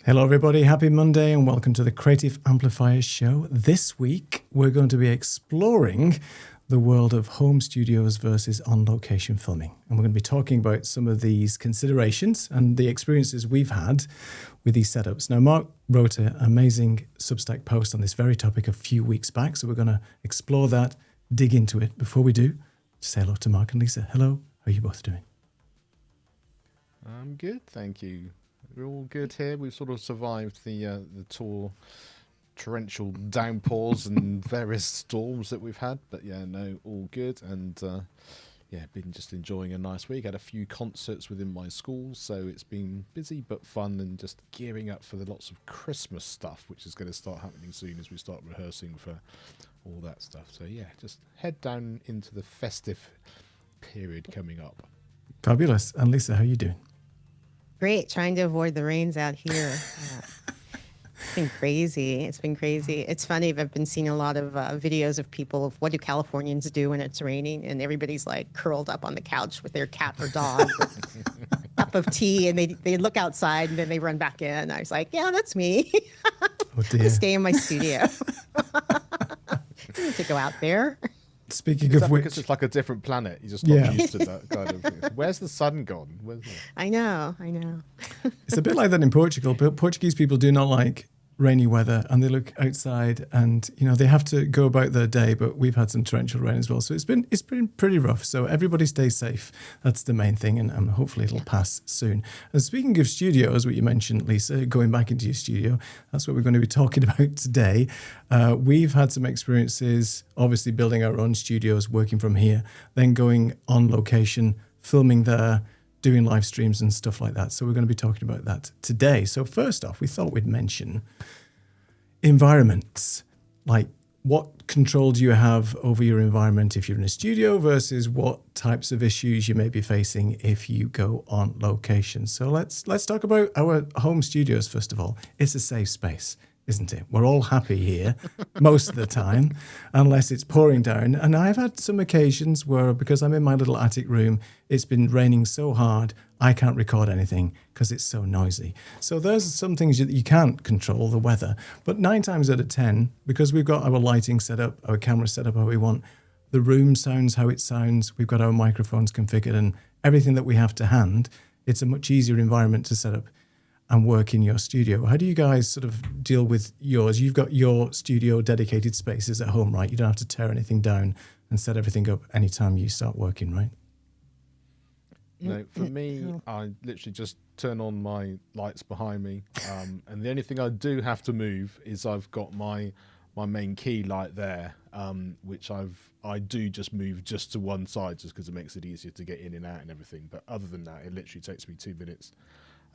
Hello, everybody. Happy Monday and welcome to the Creative Amplifiers Show. This week, we're going to be exploring the world of home studios versus on-location filming. And we're going to be talking about some of these considerations and the experiences we've had with these setups. Now, Mark wrote an amazing Substack post on this very topic a few weeks back, so we're going to explore that, dig into it. Before we do, say hello to Mark and Lisa. Hello. How are you both doing? I'm good, thank you. We're all good here. We've sort of survived the torrential downpours and various storms that we've had. But yeah, no, all good. And been just enjoying a nice week. Had a few concerts within my school, so it's been busy but fun, and just gearing up for the lots of Christmas stuff, which is going to start happening soon as we start rehearsing for all that stuff. So yeah, just head down into the festive period coming up. Fabulous. And Lisa, how are you doing? Great. Trying to avoid the rains out here. It's been crazy. It's funny. I've been seeing a lot of videos of people of what do Californians do when it's raining, and everybody's like curled up on the couch with their cat or dog with a cup of tea, and they look outside and then they run back in. I was like, yeah, that's me. Oh dear. I stay in my studio. I need to go out there. Speaking Is of that which, because it's like a different planet? You just not Yeah. used to that kind of thing. Where's the sun gone? I know. it's a bit like that in Portugal, but Portuguese people do not like rainy weather, and they look outside and, you know, they have to go about their day, but we've had some torrential rain as well. So it's been pretty rough. So everybody stay safe. That's the main thing, and hopefully it'll pass soon. And speaking of studios, what you mentioned, Lisa, going back into your studio, that's what we're going to be talking about today. We've had some experiences, obviously building our own studios, working from here, then going on location, filming there, doing live streams and stuff like that. So we're going to be talking about that today. So first off, we thought we'd mention environments. Like, what control do you have over your environment if you're in a studio versus what types of issues you may be facing if you go on location? So let's talk about our home studios first of all. It's a safe space, isn't it? We're all happy here most of the time, unless it's pouring down. And I've had some occasions where, because I'm in my little attic room, it's been raining so hard, I can't record anything because it's so noisy. So there's some things that you can't control, the weather. But 9 times out of 10, because we've got our lighting set up, our camera set up how we want, the room sounds how it sounds, we've got our microphones configured and everything that we have to hand, it's a much easier environment to set up and work in your studio. How do you guys sort of deal with yours? You've got your studio dedicated spaces at home, right? You don't have to tear anything down and set everything up anytime you start working, right? No, for me, I literally just turn on my lights behind me, and the only thing I do have to move is I've got my main key light there, which I do just move just to one side just because it makes it easier to get in and out and everything. But other than that, it literally takes me 2 minutes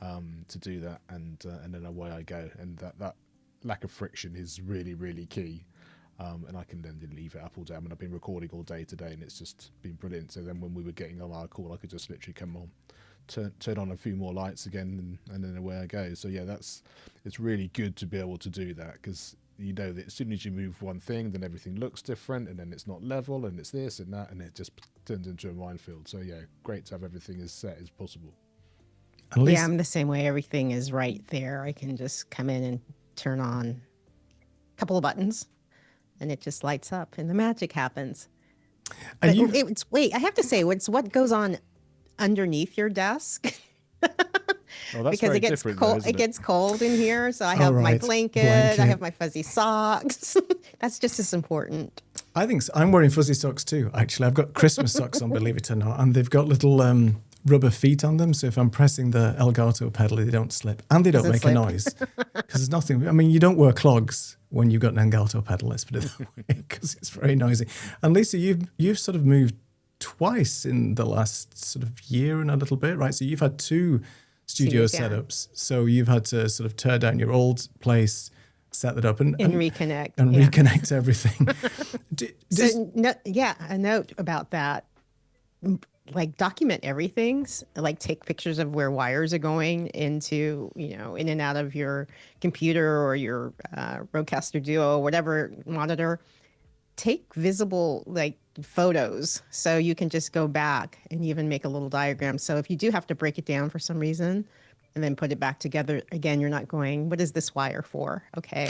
to do that, and then away I go. And that lack of friction is really, really key. And I can then leave it up all day. I mean, I've been recording all day today, and it's just been brilliant. So then when we were getting on our call, I could just literally come on, turn on a few more lights again, and then away I go. So yeah, it's really good to be able to do that, because you know that as soon as you move one thing, then everything looks different, and then it's not level, and it's this and that, and it just turns into a minefield. So yeah, great to have everything as set as possible. Yeah, I'm the same way. Everything is right there. I can just come in and turn on a couple of buttons, and it just lights up, and the magic happens. But wait, I have to say, it's what goes on underneath your desk. Oh, that's because very it gets different, cold. though, It gets cold in here, so I have my blanket. I have my fuzzy socks. That's just as important. I think so. I'm wearing fuzzy socks too, actually. I've got Christmas socks on, believe it or not, and they've got little rubber feet on them, so if I'm pressing the Elgato pedal, they don't slip, and they don't make a noise, because there's nothing. I mean, you don't wear clogs when you've got an Elgato pedal, let's put it that way, because it's very noisy. And Lisa, you've sort of moved twice in the last sort of year and a little bit, right? So you've had 2 studio setups, so you've had to sort of tear down your old place, set that up, and reconnect reconnect everything. A note about that. Like, document everything, like take pictures of where wires are going into, in and out of your computer or your Rodecaster Duo or whatever monitor. Take visible photos so you can just go back and even make a little diagram. So if you do have to break it down for some reason, and then put it back together again, you're not going, what is this wire for? Okay.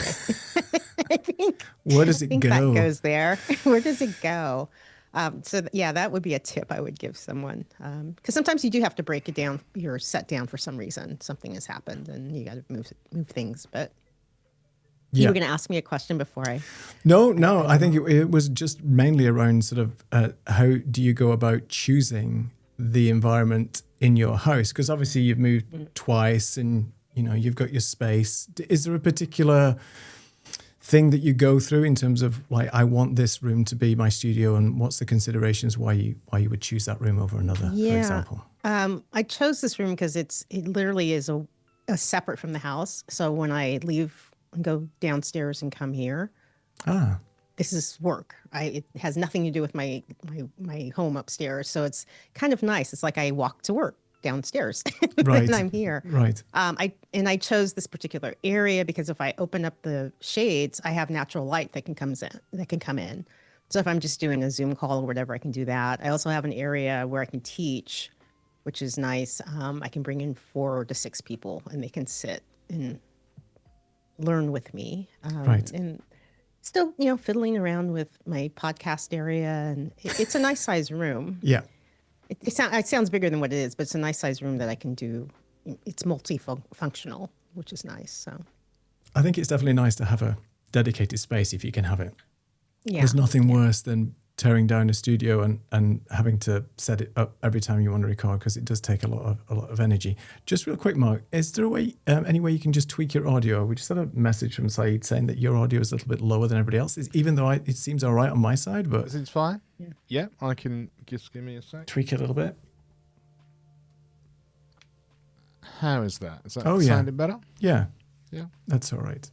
I think, Where does it go? that goes there. Where does it go? Yeah, that would be a tip I would give someone. Because sometimes you do have to break it down, your set down for some reason. Something has happened and you got to move things. But you were going to ask me a question before I... No, I think it was just mainly around sort of how do you go about choosing the environment in your house? Because obviously you've moved twice and, you know, you've got your space. Is there a particular thing that you go through in terms of like, I want this room to be my studio, and what's the considerations why you would choose that room over another, for example? I chose this room because it literally is a separate from the house. So when I leave and go downstairs and come here, this is work. It has nothing to do with my home upstairs. So it's kind of nice. It's like I walk to work downstairs when I'm here. Right. I chose this particular area because if I open up the shades, I have natural light that can come in. So if I'm just doing a Zoom call or whatever, I can do that. I also have an area where I can teach, which is nice. I can bring in 4 to 6 people and they can sit and learn with me. And still, you know, fiddling around with my podcast area, and it's a nice size room. Yeah. It sounds bigger than what it is, but it's a nice size room that I can do. It's multifunctional, which is nice. So I think it's definitely nice to have a dedicated space if you can have it. Yeah. There's nothing worse than tearing down a studio and having to set it up every time you want to record, because it does take a lot of energy. Just real quick, Mark, is there a way, any way you can just tweak your audio? We just had a message from Saeed saying that your audio is a little bit lower than everybody else's, even though it seems all right on my side, but It's fine. Yeah, I can just give me a sec. tweak it a little bit. How is that? Is that Oh, yeah. sounding better? Yeah. Yeah. That's all right.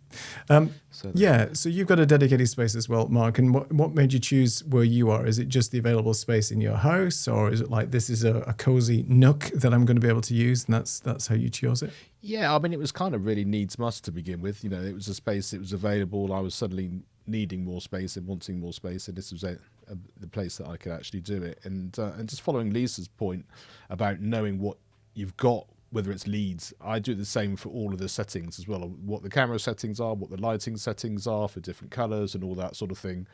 So So you've got a dedicated space as well, Mark. And what made you choose where you are? Is it just the available space in your house, or is it like this is a cozy nook that I'm going to be able to use, and that's how you chose it? Yeah, I mean, it was kind of really needs must to begin with. You know, it was a space that was available. I was suddenly needing more space and wanting more space, and this was the place that I could actually do it. And just following Lisa's point about knowing what you've got, whether it's leads, I do the same for all of the settings as well, what the camera settings are, what the lighting settings are for different colors and all that sort of thing,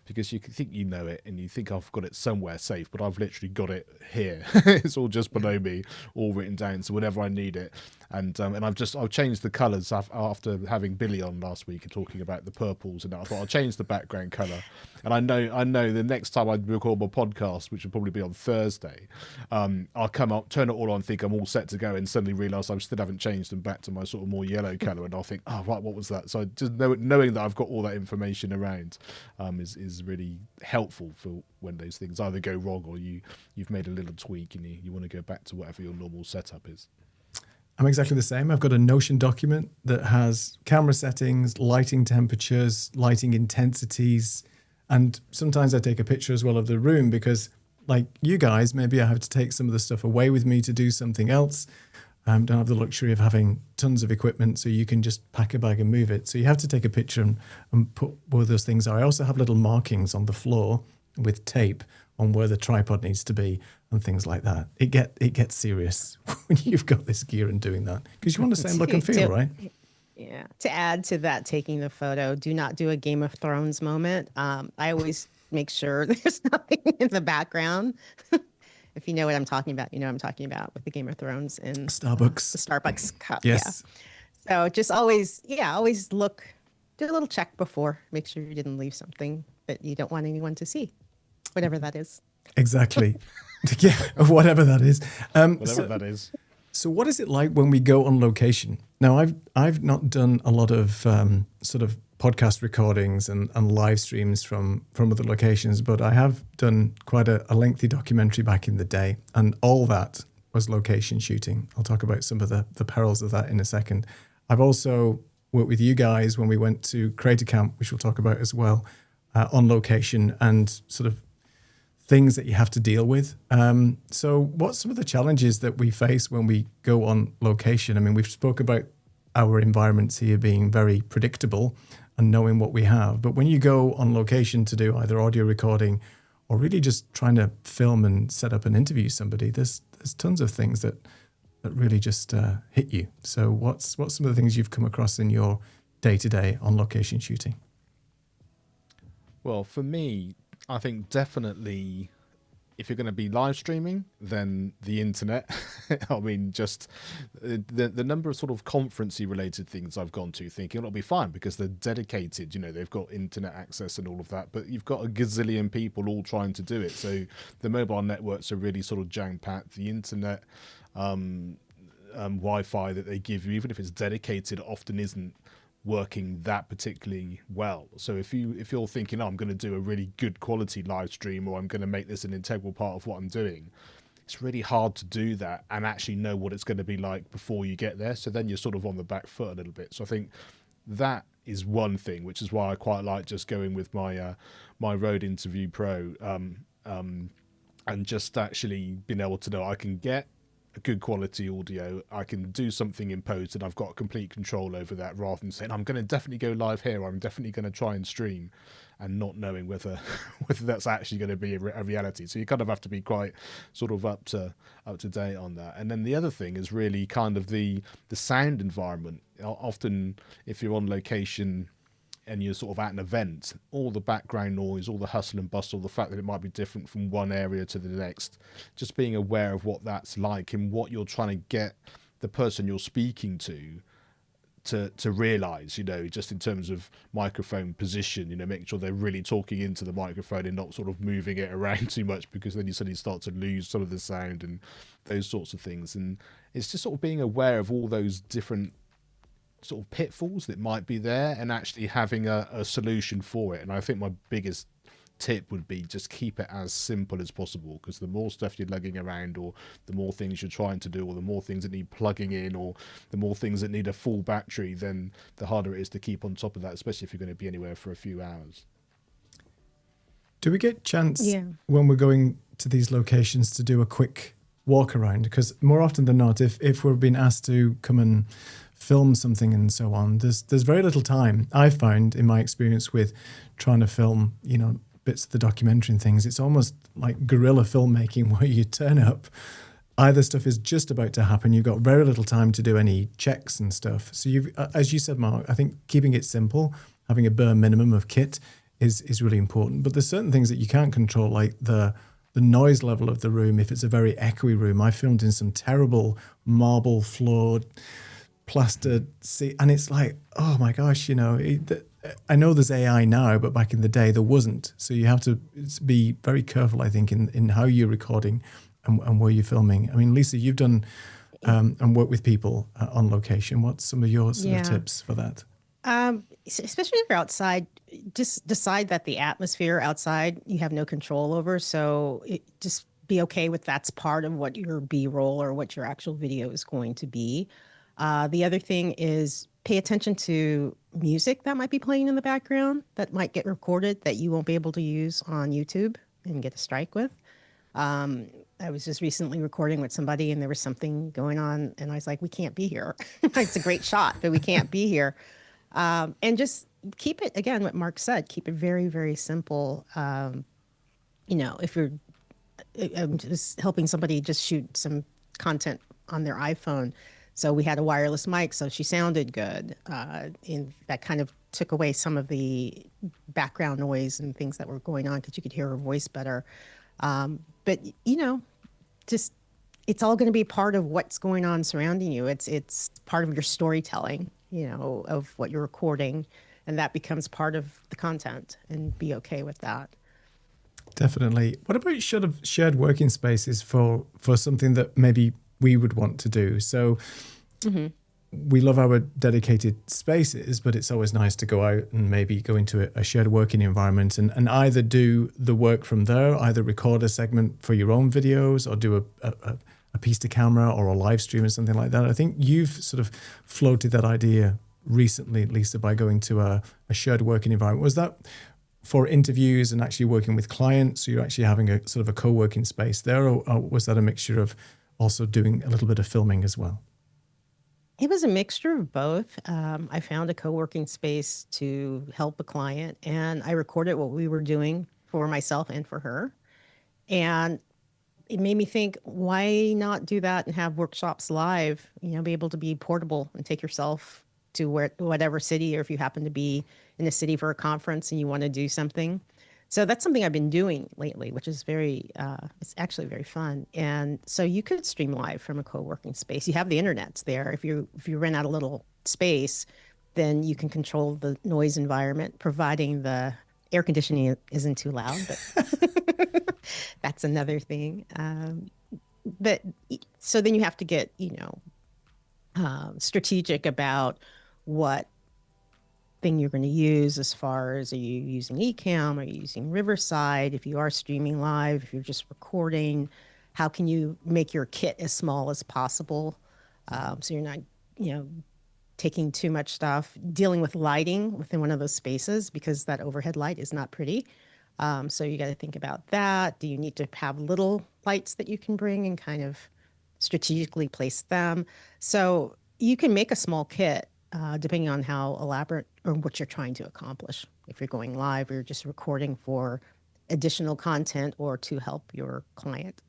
because you think you know it and you think I've got it somewhere safe, but I've literally got it here. It's all just below me, all written down, so whenever I need it. And I've changed the colors after having Billy on last week and talking about the purples, and I thought I'll change the background color. And I know the next time I record my podcast, which will probably be on Thursday, I'll come up, turn it all on, think I'm all set to go, and suddenly realise I still haven't changed them back to my sort of more yellow colour, and I'll think, oh right, what was that? So just knowing that I've got all that information around is really helpful for when those things either go wrong or you've made a little tweak and you want to go back to whatever your normal setup is. I'm exactly the same. I've got a Notion document that has camera settings, lighting temperatures, lighting intensities, and sometimes I take a picture as well of the room because, like you guys, maybe I have to take some of the stuff away with me to do something else. Don't have the luxury of having tons of equipment, so you can just pack a bag and move it. So you have to take a picture and put where those things are. I also have little markings on the floor with tape on where the tripod needs to be and things like that. It gets serious when you've got this gear and doing that, because you want the same look and feel, right? Yeah. To add to that, taking the photo, do not do a Game of Thrones moment. I always make sure there's nothing in the background. If you know what I'm talking about, you know what I'm talking about with the Game of Thrones and Starbucks. the Starbucks cup. Yes. Yeah. So just always look, do a little check before, make sure you didn't leave something that you don't want anyone to see, whatever that is. Exactly. Yeah, whatever that is. Whatever that is. So what is it like when we go on location? Now, I've not done a lot of sort of podcast recordings and live streams from other locations, but I have done quite a lengthy documentary back in the day, and all that was location shooting. I'll talk about some of the perils of that in a second. I've also worked with you guys when we went to Creator Camp, which we'll talk about as well, on location and sort of things that you have to deal with. So what's some of the challenges that we face when we go on location? I mean, we've spoke about our environments here being very predictable and knowing what we have. But when you go on location to do either audio recording or really just trying to film and set up and interview somebody, there's tons of things that that really just hit you. So what's some of the things you've come across in your day-to-day on location shooting? Well, for me, I think definitely if you're going to be live streaming, then the internet. I mean, just the number of sort of conferencey related things I've gone to thinking it'll be fine because they're dedicated, you know, they've got internet access and all of that, but you've got a gazillion people all trying to do it. So the mobile networks are really sort of jam-packed. The internet Wi-Fi that they give you, even if it's dedicated, often isn't working that particularly well. So if you're thinking, oh, I'm going to do a really good quality live stream, or I'm going to make this an integral part of what I'm doing, it's really hard to do that and actually know what it's going to be like before you get there. So then you're sort of on the back foot a little bit. So I think that is one thing, which is why I quite like just going with my my Rode Interview Pro, and just actually being able to know I can get a good quality audio, I can do something in post, and I've got complete control over that, rather than saying I'm going to definitely go live here, or I'm definitely going to try and stream, and not knowing whether that's actually going to be a reality. So you kind of have to be quite sort of up to date on that. And then the other thing is really kind of the sound environment. Often if you're on location and you're sort of at an event, all the background noise, all the hustle and bustle, the fact that it might be different from one area to the next, just being aware of what that's like and what you're trying to get the person you're speaking to realize, you know, just in terms of microphone position, you know, making sure they're really talking into the microphone and not sort of moving it around too much, because then you suddenly start to lose some of the sound and those sorts of things. And it's just sort of being aware of all those different sort of pitfalls that might be there and actually having a solution for it. And I think my biggest tip would be just keep it as simple as possible, because the more stuff you're lugging around, or the more things you're trying to do, or the more things that need plugging in, or the more things that need a full battery, then the harder it is to keep on top of that, especially if you're going to be anywhere for a few hours. Do we get chance when we're going to these locations to do a quick walk around? Because more often than not, if we're being asked to come and film something and so on, there's very little time. I found in my experience with trying to film, you know, bits of the documentary and things, it's almost like guerrilla filmmaking, where you turn up, either stuff is just about to happen, you've got very little time to do any checks and stuff. So you've, as you said, Mark, I think keeping it simple, having a bare minimum of kit is really important. But there's certain things that you can't control, like the noise level of the room. If it's a very echoey room, I filmed in some terrible marble floored plastered seat, and it's like, oh my gosh, you know, I know there's AI now, but back in the day there wasn't. So you have to be very careful, I think, in how you're recording and where you're filming. I mean, Lisa, you've done and worked with people on location. What's some of your sort of tips for that? Especially if you're outside, just decide that the atmosphere outside you have no control over. So just be okay with that's part of what your B-roll or what your actual video is going to be. The other thing is pay attention to music that might be playing in the background that might get recorded that you won't be able to use on YouTube and get a strike with. I was just recently recording with somebody and there was something going on and I was like, we can't be here. It's a great shot, but we can't be here. And just keep it, again, what Mark said, keep it very, very simple. You know, if you're just helping somebody just shoot some content on their iPhone, so we had a wireless mic, so she sounded good. And that kind of took away some of the background noise and things that were going on because you could hear her voice better. But, you know, just it's all going to be part of what's going on surrounding you. It's part of your storytelling, you know, of what you're recording. And that becomes part of the content, and be okay with that. Definitely. What about shared working spaces for something that maybe we would want to do? So we love our dedicated spaces, but it's always nice to go out and maybe go into a shared working environment and either do the work from there, either record a segment for your own videos or do a piece to camera or a live stream or something like that. I think you've sort of floated that idea recently, Lisa, by going to a shared working environment. Was that for interviews and actually working with clients? So you're actually having a sort of a co-working space there, or was that a mixture of also doing a little bit of filming as well? It was a mixture of both. I found a co-working space to help a client, and I recorded what we were doing for myself and for her. And it made me think, why not do that and have workshops live? Be able to be portable and take yourself to whatever city, or if you happen to be in a city for a conference and you want to do something. So that's something I've been doing lately, which is it's actually very fun. And so you could stream live from a co-working space. You have the internet's there. If you rent out a little space, then you can control the noise environment, providing the air conditioning isn't too loud, but that's another thing. But so then you have to get, strategic about what thing you're going to use, as far as, are you using Ecamm, are you using Riverside? If you are streaming live, if you're just recording, how can you make your kit as small as possible, so you're not, taking too much stuff, dealing with lighting within one of those spaces, because that overhead light is not pretty. So you got to think about that. Do you need to have little lights that you can bring and kind of strategically place them? So you can make a small kit, depending on how elaborate or what you're trying to accomplish. If you're going live, or you're just recording for additional content or to help your client.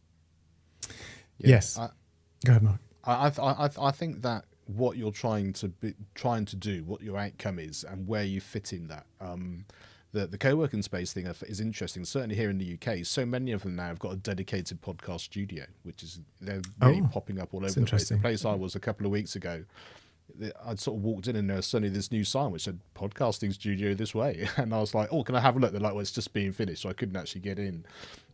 Yeah, Yes. Go ahead, Mark. I think that what you're trying to do, what your outcome is, and where you fit in that. The co-working space thing is interesting. Certainly here in the UK, so many of them now have got a dedicated podcast studio, which is, they're really popping up all over the place. The place I was a couple of weeks ago, I'd sort of walked in and there was suddenly this new sign which said podcasting studio this way, and I was like, oh, can I have a look? They're like, well, it's just being finished, so I couldn't actually get in.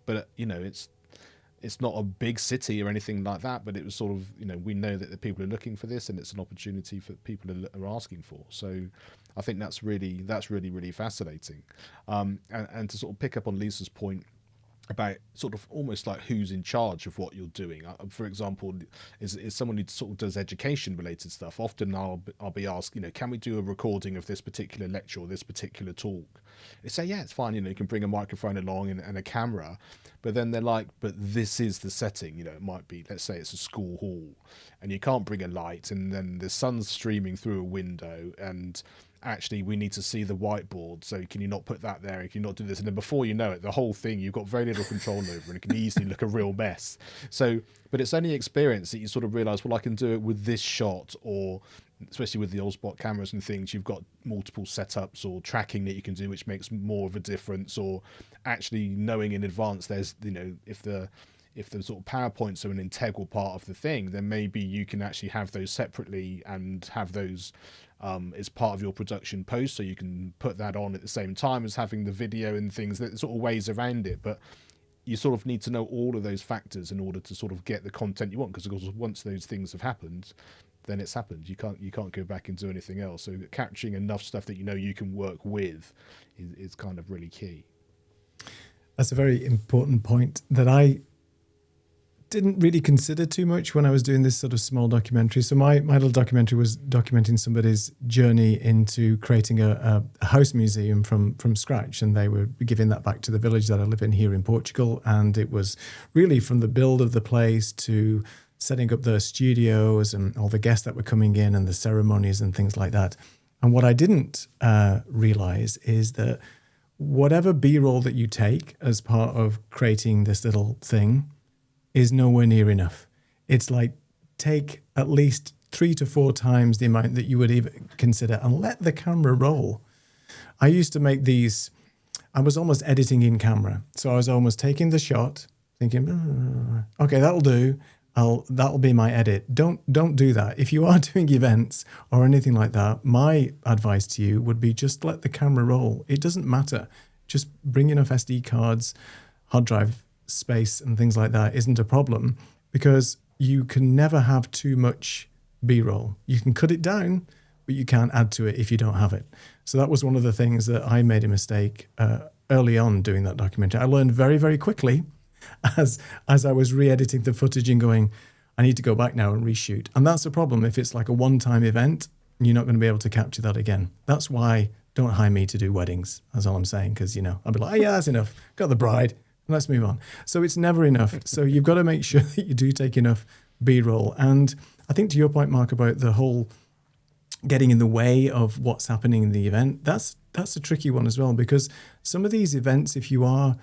But it's not a big city or anything like that, but it was sort of, we know that the people are looking for this, and it's an opportunity for people are asking for. So I think that's really fascinating. And to sort of pick up on Lisa's point about sort of almost like who's in charge of what you're doing. For example, is someone who sort of does education related stuff. Often I'll be asked, can we do a recording of this particular lecture or this particular talk? They say, yeah, it's fine. You can bring a microphone along and a camera, but then they're like, but this is the setting. It might be, let's say it's a school hall, and you can't bring a light, and then the sun's streaming through a window, and actually we need to see the whiteboard, so can you not put that there, can you not do this? And then before you know it, the whole thing you've got very little control over, and it can easily look a real mess. So, but it's only experience that you sort of realize, well, I can do it with this shot, or especially with the old spot cameras and things, you've got multiple setups or tracking that you can do, which makes more of a difference. Or actually knowing in advance, there's, if the sort of PowerPoints are an integral part of the thing, then maybe you can actually have those separately and have those as part of your production post, so you can put that on at the same time as having the video and things. That sort of ways around it, but you sort of need to know all of those factors in order to sort of get the content you want, because of course once those things have happened, then it's happened. You can't go back and do anything else. So capturing enough stuff that you can work with is kind of really key. That's a very important point that I didn't really consider too much when I was doing this sort of small documentary. So my little documentary was documenting somebody's journey into creating a house museum from scratch, and they were giving that back to the village that I live in here in Portugal. And it was really from the build of the place to setting up the studios and all the guests that were coming in and the ceremonies and things like that. And what I didn't realize is that whatever B-roll that you take as part of creating this little thing is nowhere near enough. It's like, take at least 3 to 4 times the amount that you would even consider, and let the camera roll. I used to make these, I was almost editing in camera. So I was almost taking the shot, thinking, okay, that'll do. That'll be my edit. Don't do that. If you are doing events or anything like that, my advice to you would be just let the camera roll. It doesn't matter. Just bring enough SD cards, hard drive space and things like that isn't a problem, because you can never have too much B-roll. You can cut it down, but you can't add to it if you don't have it. So that was one of the things that I made a mistake early on doing that documentary. I learned very, very quickly as I was re-editing the footage and going, I need to go back now and reshoot. And that's a problem. If it's like a one-time event, you're not going to be able to capture that again. That's why don't hire me to do weddings. That's all I'm saying, because, I'll be like, oh yeah, that's enough. Got the bride. Let's move on. So it's never enough. So you've got to make sure that you do take enough B-roll. And I think to your point, Mark, about the whole getting in the way of what's happening in the event, that's a tricky one as well, because some of these events, if you are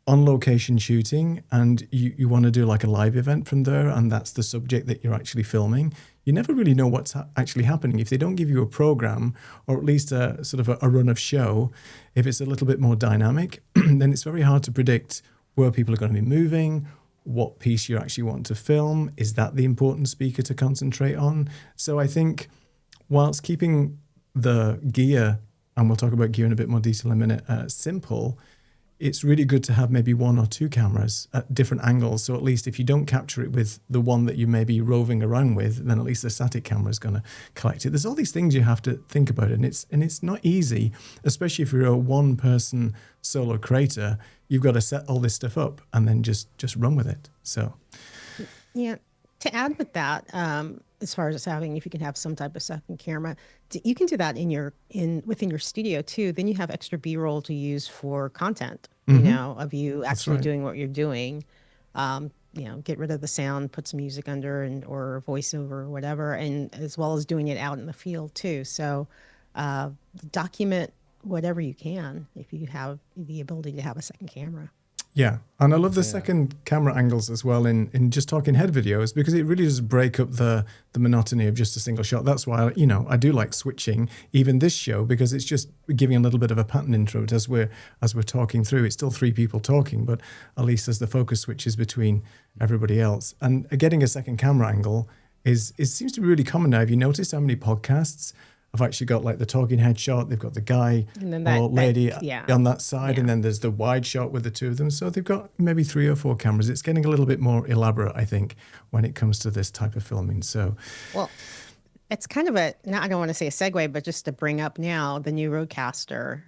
on location shooting and you want to do like a live event from there, and that's the subject that you're actually filming, you never really know what's actually happening. If they don't give you a program or at least a sort of a run of show, if it's a little bit more dynamic, then it's very hard to predict where people are going to be moving, what piece you actually want to film. Is that the important speaker to concentrate on? So I think whilst keeping the gear, and we'll talk about gear in a bit more detail in a minute, simple, it's really good to have maybe one or two cameras at different angles. So at least if you don't capture it with the one that you may be roving around with, then at least the static camera is going to collect it. There's all these things you have to think about, and it's not easy, especially if you're a one-person solo creator. You've got to set all this stuff up and then just run with it. So, yeah. To add with that, as far as having, if you can have some type of second camera, you can do that within your studio too. Then you have extra B-roll to use for content, you know, of you actually doing what you're doing. You know, get rid of the sound, put some music under or voiceover or whatever, and as well as doing it out in the field too. So document whatever you can if you have the ability to have a second camera. Yeah, and I love the second camera angles as well in just talking head videos, because it really does break up the monotony of just a single shot. That's why, you know, I do like switching even this show, because it's just giving a little bit of a pattern intro as we're talking through. It's still three people talking, but at least as the focus switches between everybody else. And getting a second camera angle seems to be really common now. Have you noticed how many podcasts I've actually got like the talking head shot, they've got the guy or lady on that side, and then there's the wide shot with the two of them. So they've got maybe 3 or 4 cameras. It's getting a little bit more elaborate, I think, when it comes to this type of filming. So, well, it's kind of I don't want to say a segue, but just to bring up now the new Rodecaster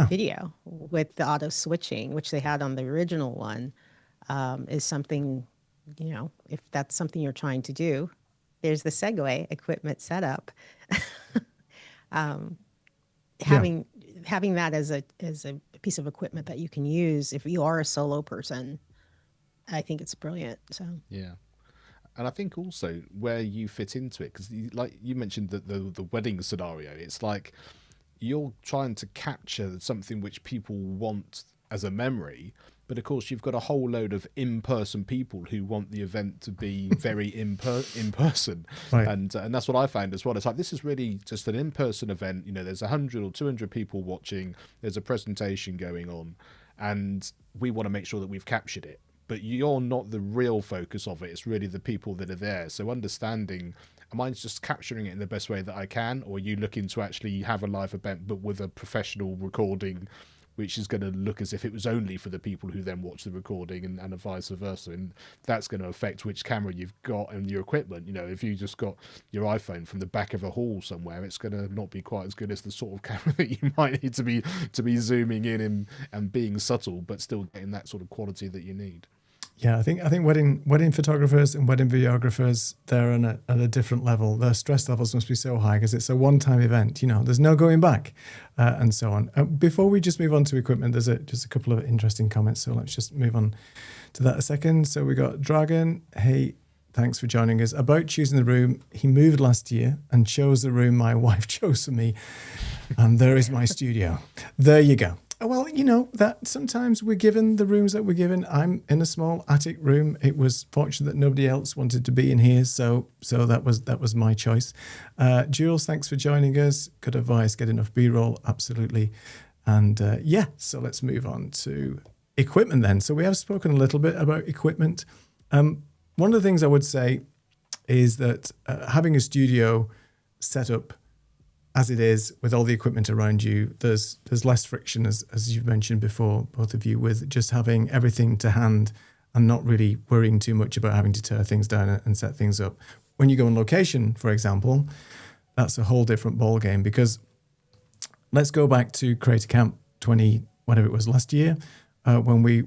video with the auto switching, which they had on the original one, is something, you know, if that's something you're trying to do, there's the segue equipment setup. Having that as a piece of equipment that you can use if you are a solo person, I think it's brilliant. So yeah, and I think also where you fit into it, because like you mentioned the wedding scenario, it's like you're trying to capture something which people want as a memory. But of course, you've got a whole load of in-person people who want the event to be very in person, right. And that's what I found as well. It's like, this is really just an in-person event. You know, there's 100 or 200 people watching. There's a presentation going on, and we want to make sure that we've captured it. But you're not the real focus of it. It's really the people that are there. So understanding, am I just capturing it in the best way that I can, or are you looking to actually have a live event but with a professional recording, which is going to look as if it was only for the people who then watch the recording, and vice versa. And that's going to affect which camera you've got and your equipment. You know, if you just got your iPhone from the back of a hall somewhere, it's going to not be quite as good as the sort of camera that you might need to be zooming in and being subtle, but still getting that sort of quality that you need. Yeah, I think wedding photographers and wedding videographers, they're at a different level. Their stress levels must be so high because it's a one-time event. You know, there's no going back, and so on. Before we just move on to equipment, there's just a couple of interesting comments. So let's just move on to that a second. So we got Dragon. Hey, thanks for joining us. About choosing the room, he moved last year and chose the room my wife chose for me, and there is my studio. There you go. Well, you know, that sometimes we're given the rooms that we're given. I'm in a small attic room. It was fortunate that nobody else wanted to be in here, so that was my choice. Jules, thanks for joining us. Good advice. Get enough B-roll, absolutely. And so let's move on to equipment then. So we have spoken a little bit about equipment. One of the things I would say is that having a studio set up as it is with all the equipment around you, there's less friction, as you've mentioned before, both of you, with just having everything to hand and not really worrying too much about having to tear things down and set things up. When you go on location, for example, that's a whole different ballgame, because let's go back to Creator Camp 20, whatever it was, last year, when we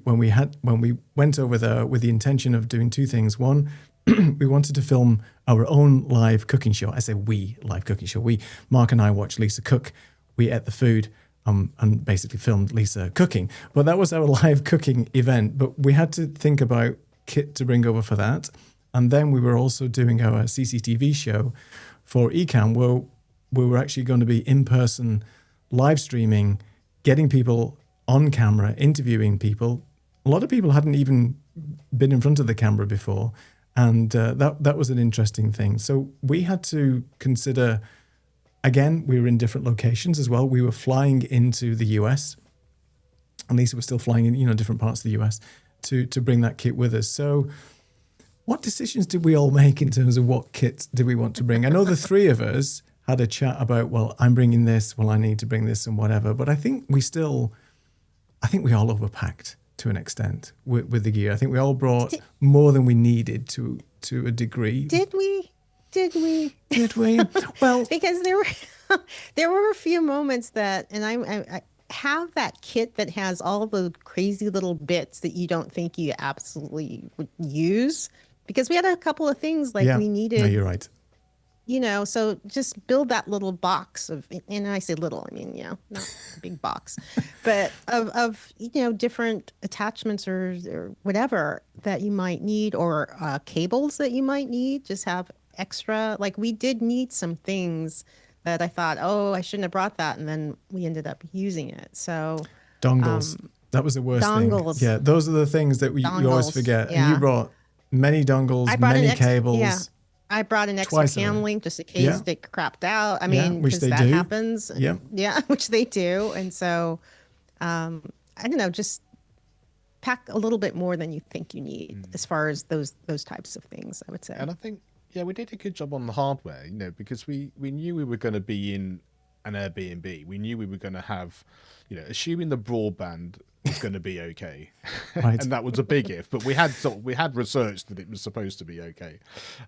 went over there with the intention of doing two things. One, we wanted to film our own live cooking show. I say we live cooking show. Mark and I watched Lisa cook. We ate the food and basically filmed Lisa cooking. But that was our live cooking event. But we had to think about kit to bring over for that. And then we were also doing our CCTV show for Ecamm, where we were actually going to be in person live streaming, getting people on camera, interviewing people, a lot of people hadn't even been in front of the camera before. And that was an interesting thing. So we had to consider, again, we were in different locations as well. We were flying into the US. And Lisa was still flying in, different parts of the US to bring that kit with us. So what decisions did we all make in terms of what kit did we want to bring? I know the three of us had a chat about, well, I'm bringing this, well, I need to bring this and whatever. But I think we all overpacked to an extent with the gear. I think we all brought more than we needed to a degree. Did we? Did we? Well, because there were a few moments that, and I have that kit that has all the crazy little bits that you don't think you absolutely would use, because we had a couple of things like we needed. No, you're right. So just build that little box of, and I say little, I mean, not a big box, but of different attachments or whatever that you might need, or cables that you might need. Just have extra. Like, we did need some things that I thought, oh, I shouldn't have brought that, and then we ended up using it. So dongles. That was the worst dongles. thing. Yeah, those are the things that you always forget. Yeah. And you brought many dongles, many cables. Yeah. I brought an extra cam link just in case they crapped out. I mean, because that happens. Yeah. Yeah, which they do. And so, I don't know, just pack a little bit more than you think you need as far as those types of things, I would say. And I think, we did a good job on the hardware, because we knew we were going to be in an Airbnb. We knew we were going to have, assuming the broadband was going to be okay. Right. And that was a big if, but we had researched that it was supposed to be okay.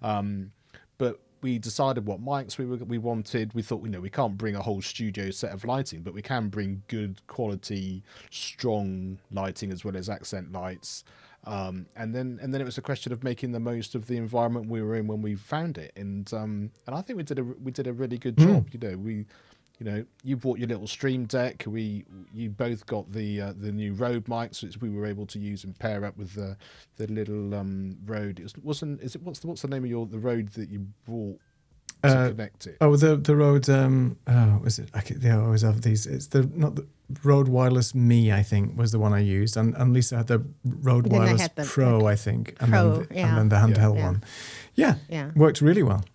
But we decided what mics we wanted. We thought, we can't bring a whole studio set of lighting, but we can bring good quality, strong lighting as well as accent lights. And then it was a question of making the most of the environment we were in when we found it. And I think we did a really good job. You bought your little Stream Deck. You both got the new Rode mics, which we were able to use and pair up with the little Rode. What's the name of the Rode that you bought to connect it? Oh, the Rode. Was it? They always have these. It's not the Rode Wireless Me, I think, was the one I used, and Lisa had the Rode Wireless Pro, I think, and then the handheld one. Yeah, worked really well.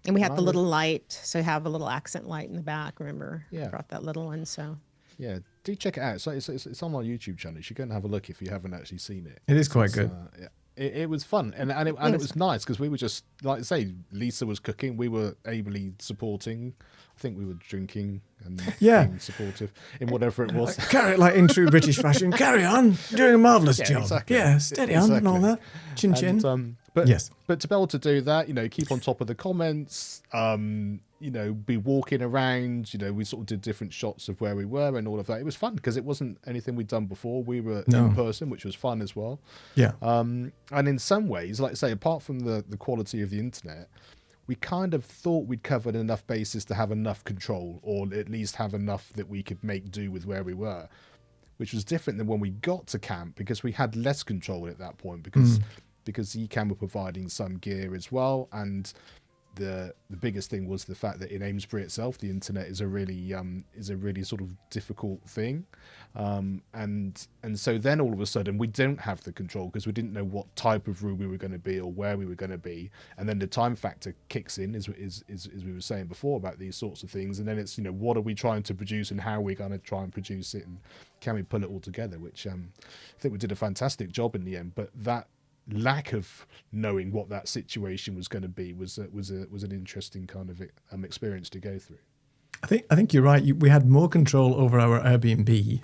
And we had the little light, so have a little accent light in the back. Remember, I brought that little one. So do check it out. So it's on our YouTube channel. You should go and have a look if you haven't actually seen it. It is quite good. It was fun, and it was nice because we were just, like I say, Lisa was cooking, we were ably supporting. I think we were drinking and being supportive in whatever it was. Carry it like in true British fashion. Carry on, doing a marvellous job. Exactly. Yeah, steady on and all that. Chin chin. But to be able to do that, keep on top of the comments, be walking around, we sort of did different shots of where we were and all of that. It was fun because it wasn't anything we'd done before. We were in person, which was fun as well. Yeah. And in some ways, like I say, apart from the quality of the internet, we kind of thought we'd covered enough bases to have enough control, or at least have enough that we could make do with where we were, which was different than when we got to camp because we had less control at that point because Ecamm were providing some gear as well, and the biggest thing was the fact that in Amesbury itself, the internet is a really sort of difficult thing, and so then all of a sudden we don't have the control because we didn't know what type of room we were going to be or where we were going to be, and then the time factor kicks in as we were saying before about these sorts of things, and then it's what are we trying to produce and how are we going to try and produce it and can we pull it all together, which I think we did a fantastic job in the end, but that lack of knowing what that situation was going to be was an interesting kind of experience to go through. I think you're right. We had more control over our Airbnb,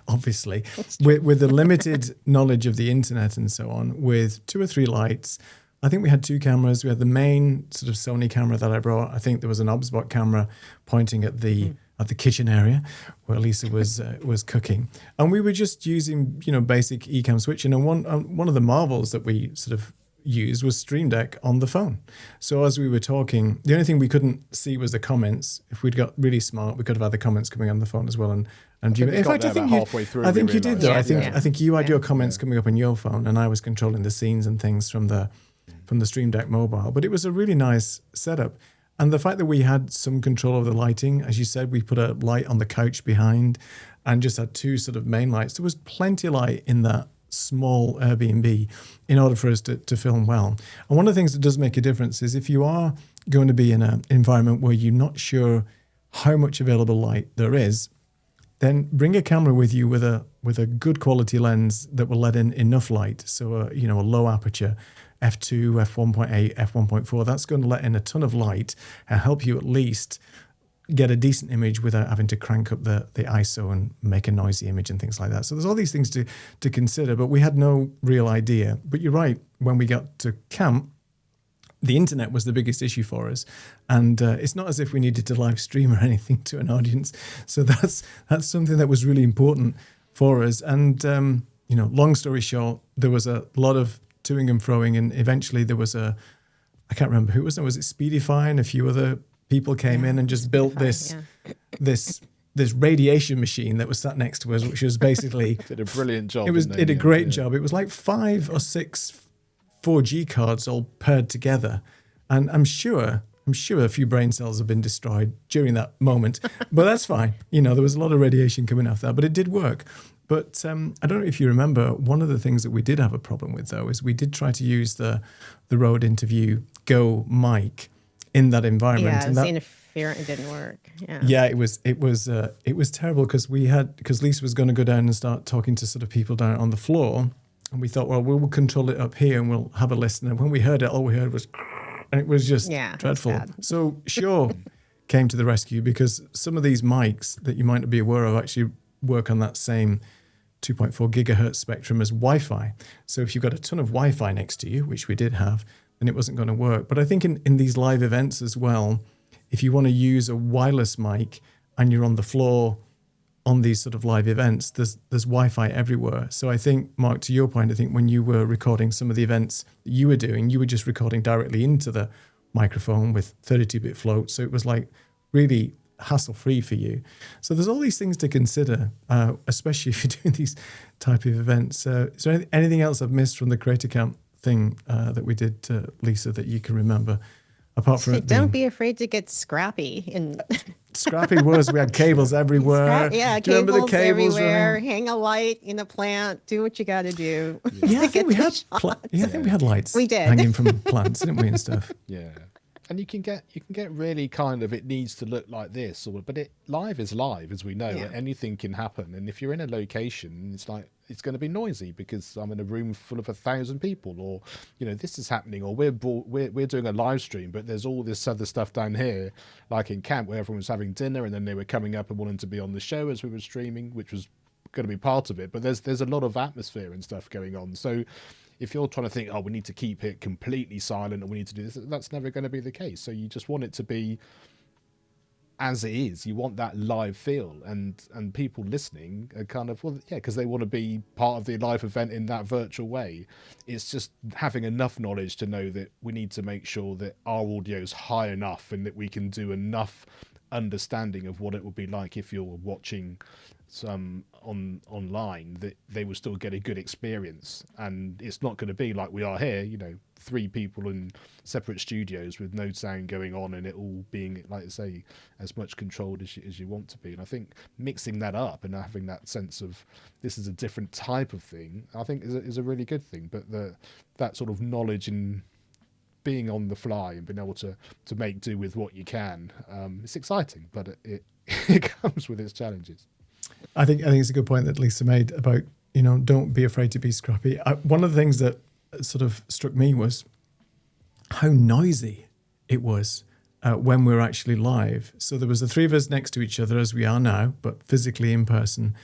obviously, with the limited knowledge of the internet and so on. With 2 or 3 lights, I think we had 2 cameras. We had the main sort of Sony camera that I brought. I think there was an Obsbot camera pointing at the kitchen area where Lisa was cooking, and we were just using basic Ecamm switching. And one of the marvels that we sort of used was Stream Deck on the phone. So as we were talking, the only thing we couldn't see was the comments. If we'd got really smart, we could have had the comments coming on the phone as well. And in fact, I think you did though. I think you had your comments coming up on your phone, and I was controlling the scenes and things from the Stream Deck mobile. But it was a really nice setup. And the fact that we had some control over the lighting, as you said, we put a light on the couch behind. and just had two sort of main lights, there was plenty of light in that small Airbnb in order for us to film well. And one of the things that does make a difference is if you are going to be in an environment where you're not sure how much available light there is, then bring a camera with you with a good quality lens that will let in enough light. So a low aperture, f2, f1.8, f1.4, that's going to let in a ton of light and help you at least get a decent image without having to crank up the ISO and make a noisy image and things like that. So there's all these things to consider, but we had no real idea. But you're right, when we got to camp, the internet was the biggest issue for us. And it's not as if we needed to live stream or anything to an audience. So that's something that was really important for us. And, long story short, there was a lot of toing and froing. And eventually there was I can't remember who it was. Was it Speedify and a few other people came in and just built this radiation machine that was sat next to us, which was basically did a brilliant job. It did a great job. It was like 5 or 6 4G cards all paired together, and I'm sure a few brain cells have been destroyed during that moment, but that's fine. There was a lot of radiation coming off that, but it did work. But I don't know if you remember, one of the things that we did have a problem with though is we did try to use the Rode Interview Go mic in that environment. Yeah, and it was interferent. It didn't work. Yeah, it was terrible because Lisa was going to go down and start talking to sort of people down on the floor, and we thought, well, we'll control it up here and we'll have a listen. And when we heard it, all we heard was, and it was just dreadful. Bad. So Shure came to the rescue because some of these mics that you might not be aware of actually work on that same 2.4 gigahertz spectrum as Wi-Fi. So if you've got a ton of Wi-Fi next to you, which we did have, then it wasn't going to work. But I think in these live events as well, if you want to use a wireless mic and you're on the floor on these sort of live events, there's Wi-Fi everywhere. So I think, Mark, to your point, I think when you were recording some of the events that you were doing, you were just recording directly into the microphone with 32-bit float. So it was like really hassle-free for you. So there's all these things to consider, especially if you're doing these type of events. Is there anything else I've missed from the Creator Camp thing that we did, Lisa, that you can remember? Apart from don't be afraid to get scrappy. And scrappy was we had cables everywhere. Do you remember the cables everywhere? Hang a light in a plant. Do what you got to do. Yeah, I think we had. I think we had lights. We did hanging from plants, didn't we, and stuff. Yeah. And you can get really kind of, it needs to look like this, but live is live, as we know. Yeah. Anything can happen, and if you're in a location, it's like it's going to be noisy because I'm in a room full of 1,000 people, or this is happening, or we're doing a live stream, but there's all this other stuff down here, like in camp where everyone was having dinner, and then they were coming up and wanting to be on the show as we were streaming, which was going to be part of it. But there's a lot of atmosphere and stuff going on, so. If you're trying to think, we need to keep it completely silent and we need to do this, that's never going to be the case. So you just want it to be as it is. You want that live feel, and people listening are kind of, because they want to be part of the live event in that virtual way. It's just having enough knowledge to know that we need to make sure that our audio is high enough and that we can do enough understanding of what it would be like if you're watching some online, that they will still get a good experience. And it's not going to be like we are here, 3 people in separate studios with no sound going on, and it all being, like I say, as much controlled as you want to be. And I think mixing that up and having that sense of this is a different type of thing, I think is a really good thing. But that sort of knowledge and being on the fly and being able to make do with what you can, it's exciting, but it comes with its challenges. I think it's a good point that Lisa made about, don't be afraid to be scrappy. One of the things that sort of struck me was how noisy it was when we were actually live. So there was the 3 of us next to each other as we are now, but physically in person.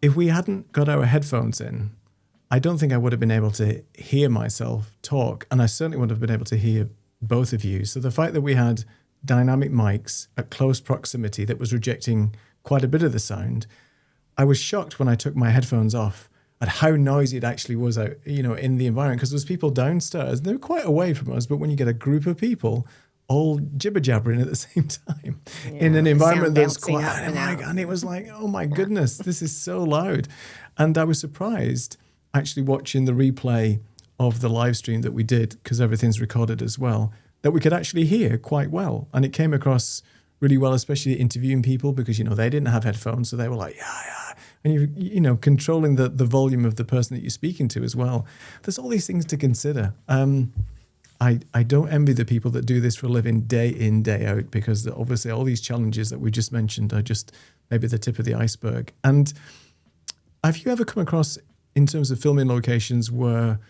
If we hadn't got our headphones in, I don't think I would have been able to hear myself talk, and I certainly wouldn't have been able to hear both of you. So the fact that we had dynamic mics at close proximity that was rejecting quite a bit of the sound, I was shocked when I took my headphones off at how noisy it actually was out, in the environment, because there was people downstairs. They were quite away from us, but when you get a group of people all jibber jabbering at the same time in an environment that's quiet, and it was like, oh my goodness, this is so loud. And I was surprised actually watching the replay of the live stream that we did, because everything's recorded as well, that we could actually hear quite well. And it came across really well, especially interviewing people, because, they didn't have headphones. So they were like, yeah, and you know, controlling the volume of the person that you're speaking to as well. There's all these things to consider. I don't envy the people that do this for a living day in, day out, because obviously all these challenges that we just mentioned are just maybe the tip of the iceberg. And have you ever come across, in terms of filming locations, where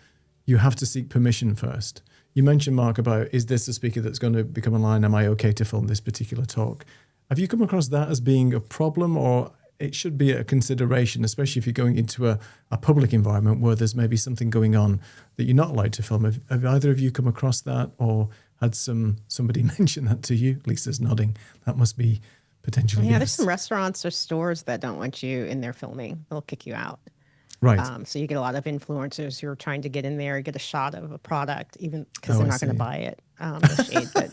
you have to seek permission first? You mentioned, Mark, about, is this the speaker that's going to become online? Am I okay to film this particular talk? Have you come across that as being a problem, or it should be a consideration, especially if you're going into a public environment where there's maybe something going on that you're not allowed to film? Have either of you come across that, or had somebody mention that to you? Lisa's nodding. That must be potentially Yeah, yes. there's some restaurants or stores that don't want you in there filming. They'll kick you out. Right. So you get a lot of influencers who are trying to get in there, get a shot of a product, even because they're not going to buy it. No shade, but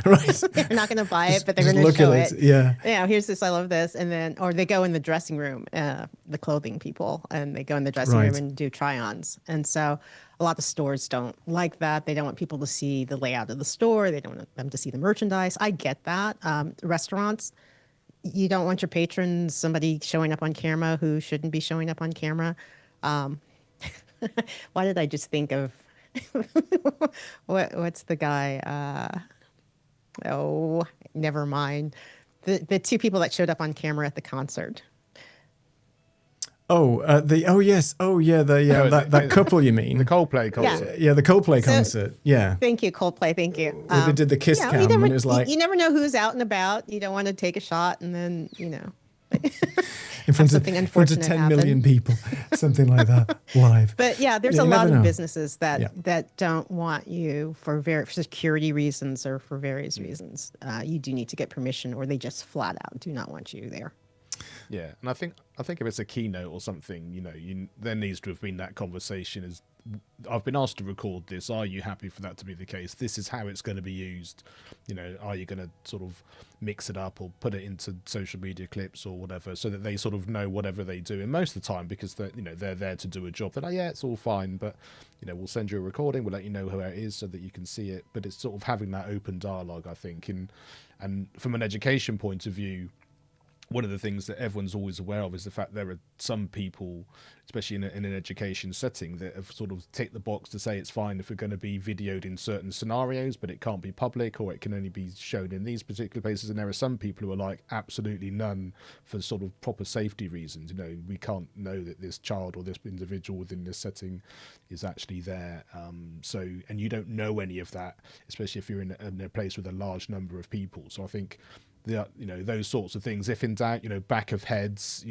Right. they're not going to buy it, but they're Just going to look show at it. Yeah. Yeah, here's this, I love this. And then, or they go in the dressing room, the clothing people, and they go in the dressing Right. room and do try-ons. And so a lot of stores don't like that. They don't want people to see the layout of the store. They don't want them to see the merchandise. I get that. Restaurants, you don't want your patrons, somebody showing up on camera who shouldn't be showing up on camera. Why did I just think of what's the guy? Oh, never mind. The two people that showed up on camera at the concert. Yes. Oh, yeah. That couple, you mean? The Coldplay concert. Yeah, the Coldplay concert. Yeah. Thank you, Coldplay. Thank you. Where they did the kiss cam, and it was like, you never know who's out and about. You don't want to take a shot and then, you know, in front of something unfortunate 10 million people, something like that, live. But yeah, there's Yeah, a you lot never of know. businesses that don't want you for security reasons or for various reasons. You do need to get permission, or they just flat out do not want you there. Yeah, and I think if it's a keynote or something, you know, there needs to have been that conversation. As I've been asked to record this, are you happy for that to be the case? This is how it's going to be used. You know, are you going to sort of mix it up or put it into social media clips or whatever, so that they sort of know whatever they do? And most of the time, because they're there to do a job, they're like, yeah, it's all fine, but you know, we'll send you a recording, we'll let you know who it is so that you can see it. But it's sort of having that open dialogue, I think, and from an education point of view, one of the things that everyone's always aware of is the fact there are some people, especially in an education setting, that have sort of ticked the box to say it's fine if we're going to be videoed in certain scenarios, but it can't be public, or it can only be shown in these particular places. And there are some people who are like, absolutely none, for sort of proper safety reasons. You know, we can't know that this child or this individual within this setting is actually there. And you don't know any of that, especially if you're in a place with a large number of people. So I think those sorts of things, if in doubt, back of heads,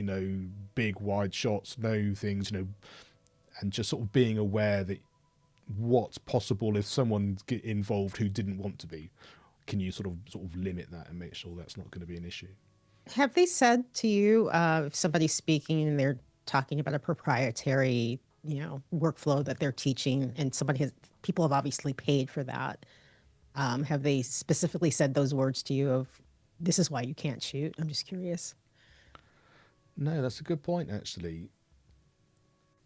big wide shots, no things, and just sort of being aware that what's possible if someone get involved who didn't want to be. Can you sort of limit that and make sure that's not going to be an issue? Have they said to you, if somebody's speaking and they're talking about a proprietary, workflow that they're teaching, and people have obviously paid for that, have they specifically said those words to you of, this is why you can't shoot? I'm just curious. No, that's a good point, actually.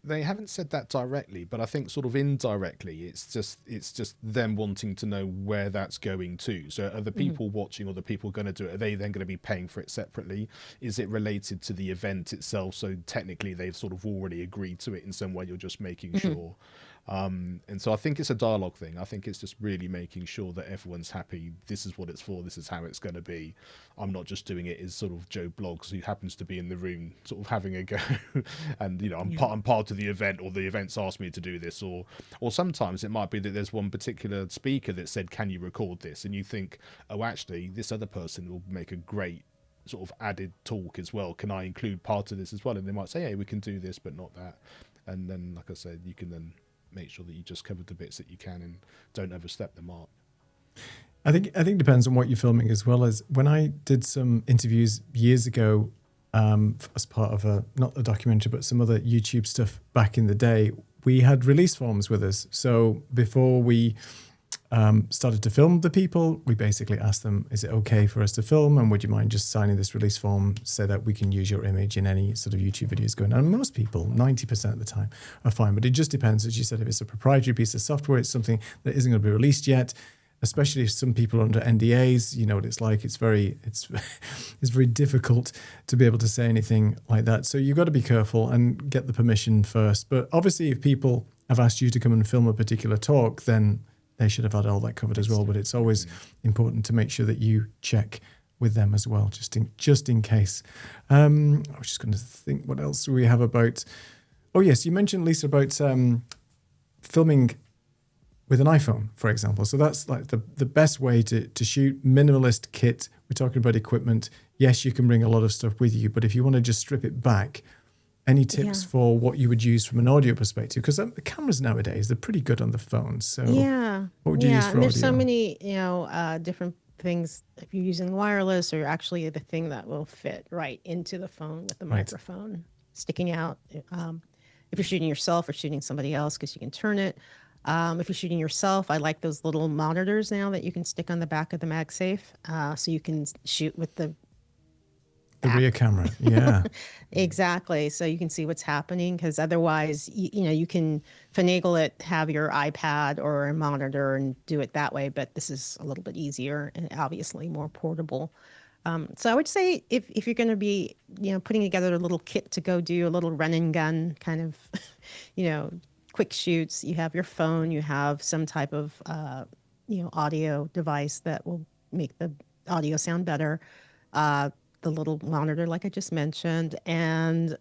They haven't said that directly, but I think sort of indirectly, it's just them wanting to know where that's going to. So are the people watching or the people going to do it, are they then going to be paying for it separately? Is it related to the event itself? So technically they've sort of already agreed to it in some way, you're just making sure. And so I think it's a dialogue thing. I think it's just really making sure that everyone's happy. This is what it's for. This is how it's going to be. I'm not just doing it as sort of Joe Bloggs, who happens to be in the room sort of having a go. And, I'm part of the event, or the event's asked me to do this. Or sometimes it might be that there's one particular speaker that said, can you record this? And you think, oh, actually, this other person will make a great sort of added talk as well. Can I include part of this as well? And they might say, hey, we can do this, but not that. And then, like I said, you can then make sure that you just cover the bits that you can and don't overstep the mark. I think it depends on what you're filming as well. As when I did some interviews years ago, as part of not a documentary, but some other YouTube stuff back in the day, we had release forms with us. So before we started to film the people, we basically asked them, is it okay for us to film? And would you mind just signing this release form so that we can use your image in any sort of YouTube videos going on? And most people, 90% of the time, are fine. But it just depends, as you said, if it's a proprietary piece of software, it's something that isn't going to be released yet. especially if some people are under NDAs, you know what it's like. It's very difficult to be able to say anything like that. So you've got to be careful and get the permission first. But obviously, if people have asked you to come and film a particular talk, then they should have had all that covered as well. But it's always important to make sure that you check with them as well, just in case. I was just going to think, what else do we have about? Oh yes, you mentioned, Lisa, about filming with an iPhone, for example. So that's like the best way to shoot. Minimalist kit. We're talking about equipment. Yes, you can bring a lot of stuff with you, but if you want to just strip it back, any tips for what you would use from an audio perspective? Because the cameras nowadays, they're pretty good on the phones. So what would you use for and there's audio? so many, different things. If you're using wireless, or actually the thing that will fit right into the phone with the microphone sticking out. If you're shooting yourself or shooting somebody else, because you can turn it. If you're shooting yourself, I like those little monitors now that you can stick on the back of the MagSafe, so you can shoot with the rear camera. Yeah. Exactly. So you can see what's happening, because otherwise, you can finagle it, have your iPad or a monitor and do it that way. But this is a little bit easier and obviously more portable. So I would say if you're going to be, putting together a little kit to go do a little run and gun kind of, quick shoots, you have your phone, you have some type of, audio device that will make the audio sound better. The little monitor, like I just mentioned, and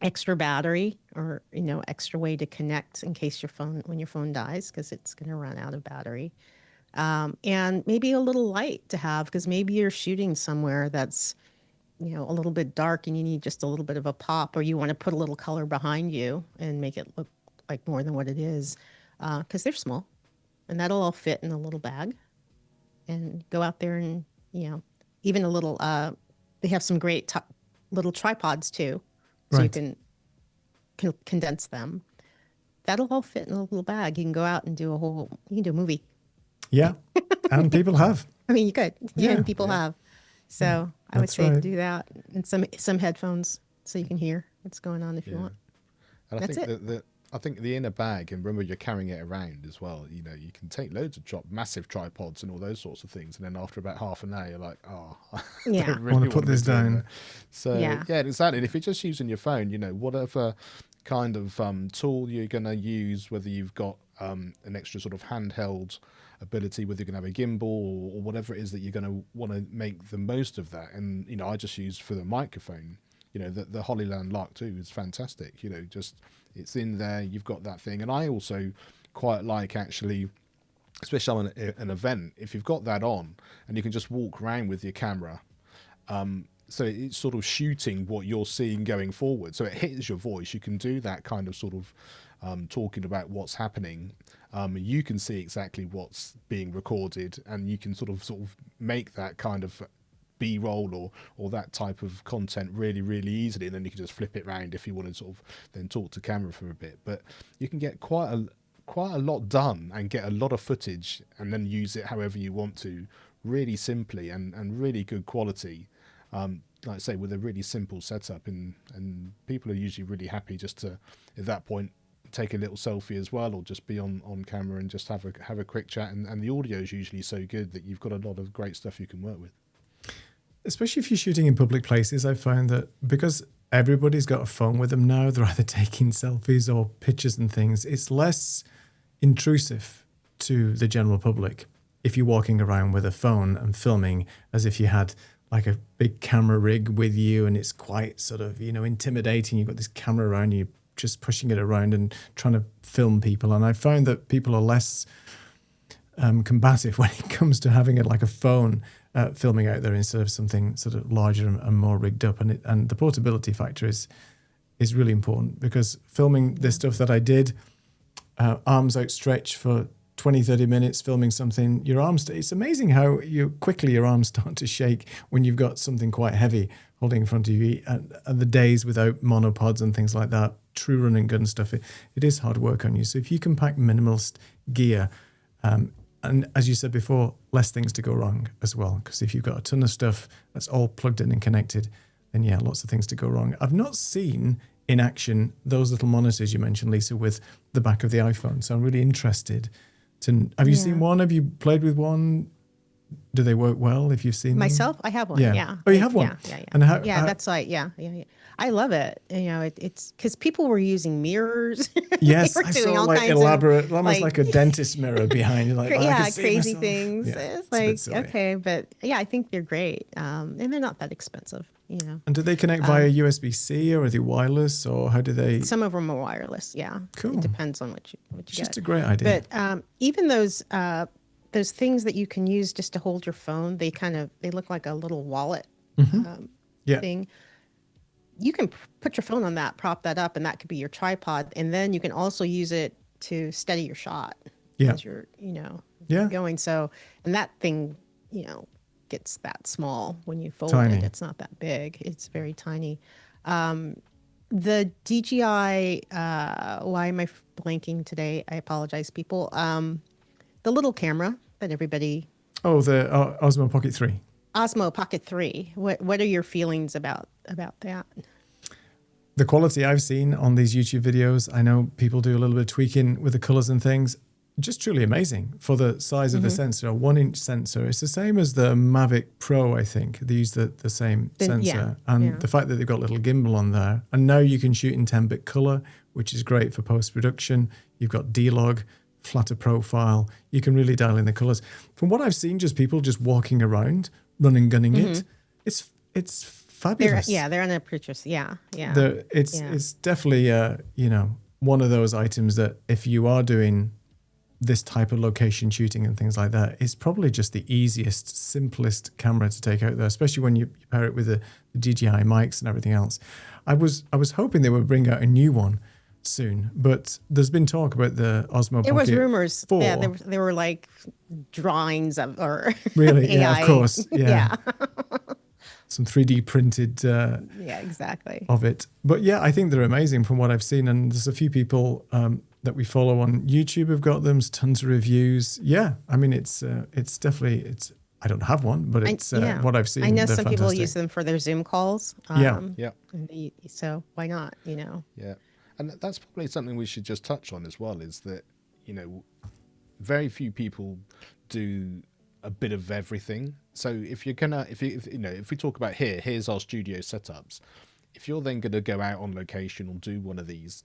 extra battery, or, extra way to connect in case when your phone dies, because it's going to run out of battery. And maybe a little light to have, because maybe you're shooting somewhere that's, a little bit dark and you need just a little bit of a pop, or you want to put a little color behind you and make it look like more than what it is, because they're small, and that'll all fit in a little bag and go out there. And, even a little, they have some great little tripods too, so you can condense them. That'll all fit in a little bag. You can go out and do a movie. Yeah, and people have. I mean, you could. Yeah, and people have. So I would say do that, and some headphones so you can hear what's going on if you want. And I think the inner bag, and remember you're carrying it around as well. You can take loads of massive tripods and all those sorts of things, and then after about half an hour, you're like, I don't really want to put this down. So yeah, exactly. And if you're just using your phone, whatever kind of tool you're going to use, whether you've got an extra sort of handheld ability, whether you're going to have a gimbal or whatever it is that you're going to want to make the most of that. And I just use for the microphone. The Hollyland Lark 2 is fantastic. Just it's in there. You've got that thing, and I also quite like, actually, especially on an event, if you've got that on and you can just walk around with your camera. So it's sort of shooting what you're seeing going forward. So it hits your voice. You can do that kind of sort of talking about what's happening. You can see exactly what's being recorded, and you can sort of make that kind of B-roll or that type of content really, really easily, and then you can just flip it around if you want to sort of then talk to camera for a bit. But you can get quite a lot done and get a lot of footage, and then use it however you want to, really simply and really good quality. Like I say, with a really simple setup, and people are usually really happy just to, at that point, take a little selfie as well, or just be on camera and just have a quick chat. And the audio is usually so good that you've got a lot of great stuff you can work with. Especially if you're shooting in public places, I found that because everybody's got a phone with them now, they're either taking selfies or pictures and things. It's less intrusive to the general public if you're walking around with a phone and filming as if you had like a big camera rig with you, and it's quite sort of, intimidating. You've got this camera around you, just pushing it around and trying to film people. And I found that people are less combative when it comes to having like a phone filming out there instead of something sort of larger and more rigged up. And the portability factor is really important, because filming the stuff that I did, arms outstretched for 20, 30 minutes, filming something, it's amazing how quickly your arms start to shake when you've got something quite heavy holding in front of you. And the days without monopods and things like that, true run and gun stuff, it is hard work on you. So if you can pack minimalist gear, and as you said before, less things to go wrong as well. Because if you've got a ton of stuff that's all plugged in and connected, then lots of things to go wrong. I've not seen in action those little monitors you mentioned, Lisa, with the back of the iPhone. So I'm really interested Have you seen one? Have you played with one? Do they work well if you've seen them? Myself, I have one. Yeah. Oh, you have one? Yeah. And how, that's like, yeah. I love it. It's because people were using mirrors. Yes, They were I doing saw all like kinds of, elaborate, almost like a dentist mirror behind you. Like, I can see crazy myself. things. Yeah, It's a bit like, silly. okay, but I think they're great. And they're not that expensive, And do they connect via USB-C or are they wireless or how do they? Some of them are wireless. Yeah. Cool. It depends on what you It's get. just a great idea. But even those things that you can use just to hold your phone, they look like a little wallet thing. You can put your phone on that, prop that up, and that could be your tripod. And then you can also use it to steady your shot as you're, going. So, and that thing, gets that small when you fold Tiny. it. It's not that big. It's very tiny. The DJI, why am I blanking today? I apologize, people. The little camera that everybody... Oh, the Osmo Pocket 3. Osmo Pocket 3. What are your feelings about that? The quality I've seen on these YouTube videos, I know people do a little bit of tweaking with the colors and things. Just truly amazing for the size of the sensor, a 1-inch sensor. It's the same as the Mavic Pro, I think. They use the same sensor. The fact that they've got a little gimbal on there. And now you can shoot in 10-bit color, which is great for post-production. You've got D-Log, flatter profile. You can really dial in the colors. From what I've seen, just people just walking around, running, gunning it. It's fabulous. They're on a purchase. It's definitely one of those items that if you are doing this type of location shooting and things like that, it's probably just the easiest, simplest camera to take out there, especially when you pair it with the DJI mics and everything else. I was hoping they would bring out a new one soon, but there's been talk about the Osmo Pocket 4. There was rumors. Yeah, there were like drawings of or really, AI. yeah, of course, yeah. Some 3D printed exactly of it. But yeah, I think they're amazing from what I've seen, and there's a few people that we follow on YouTube have got them. Tons of reviews. Yeah, I mean it's definitely I don't have one, but it's what I've seen. I know some fantastic. people use them for their Zoom calls. So why not? Yeah, and that's probably something we should just touch on as well. Is that very few people do a bit of everything. So if we talk about here's our studio setups. If you're then going to go out on location or do one of these,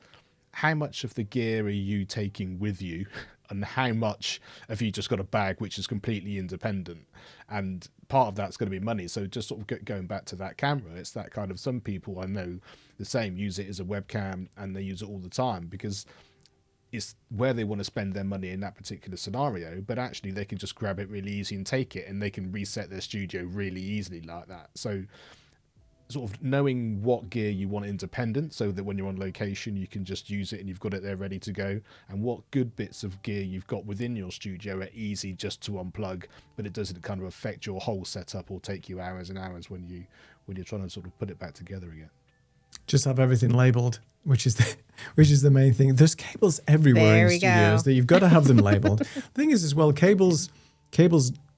how much of the gear are you taking with you, and how much have you just got a bag which is completely independent? And part of that's going to be money. So just sort of going back to that camera, it's that kind of, some people I know the same use it as a webcam and they use it all the time because it's where they want to spend their money in that particular scenario, but actually they can just grab it really easy and take it, and they can reset their studio really easily like that. So sort of knowing what gear you want independent, so that when you're on location you can just use it and you've got it there ready to go, and what good bits of gear you've got within your studio are easy just to unplug, but it doesn't kind of affect your whole setup or take you hours and hours when you're trying to sort of put it back together again. Just have everything labeled, which is the main thing. There's cables everywhere in studios that you've got to have them labeled. The thing is as well, cables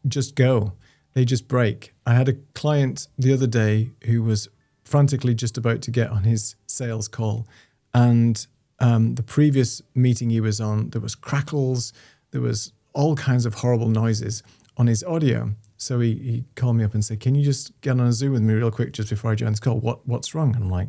just go. They just break. I had a client the other day who was frantically just about to get on his sales call, and the previous meeting he was on, there was crackles, there was all kinds of horrible noises on his audio. So he called me up and said, "Can you just get on a Zoom with me real quick just before I join this call? What's wrong?" And I'm like,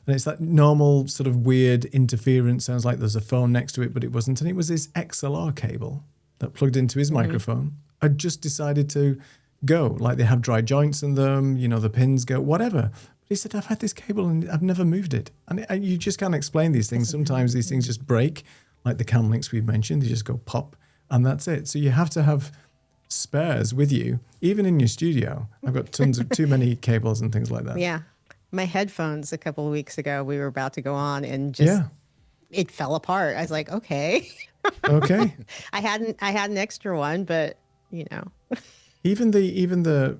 and it's that normal sort of weird interference. Sounds like there's a phone next to it, but it wasn't. And it was his XLR cable that plugged into his microphone. I just decided to go. Like, they have dry joints in them, the pins go, whatever. But he said, "I've had this cable and I've never moved it." And you just can't explain these things. Sometimes these things just break, like the cam links we've mentioned. They just go pop, and that's it. So you have to have spares with you, even in your studio. I've got too many cables and things like that. Yeah. My headphones a couple of weeks ago, we were about to go on and just it fell apart. I was like, okay. Okay. I had an extra one, but even the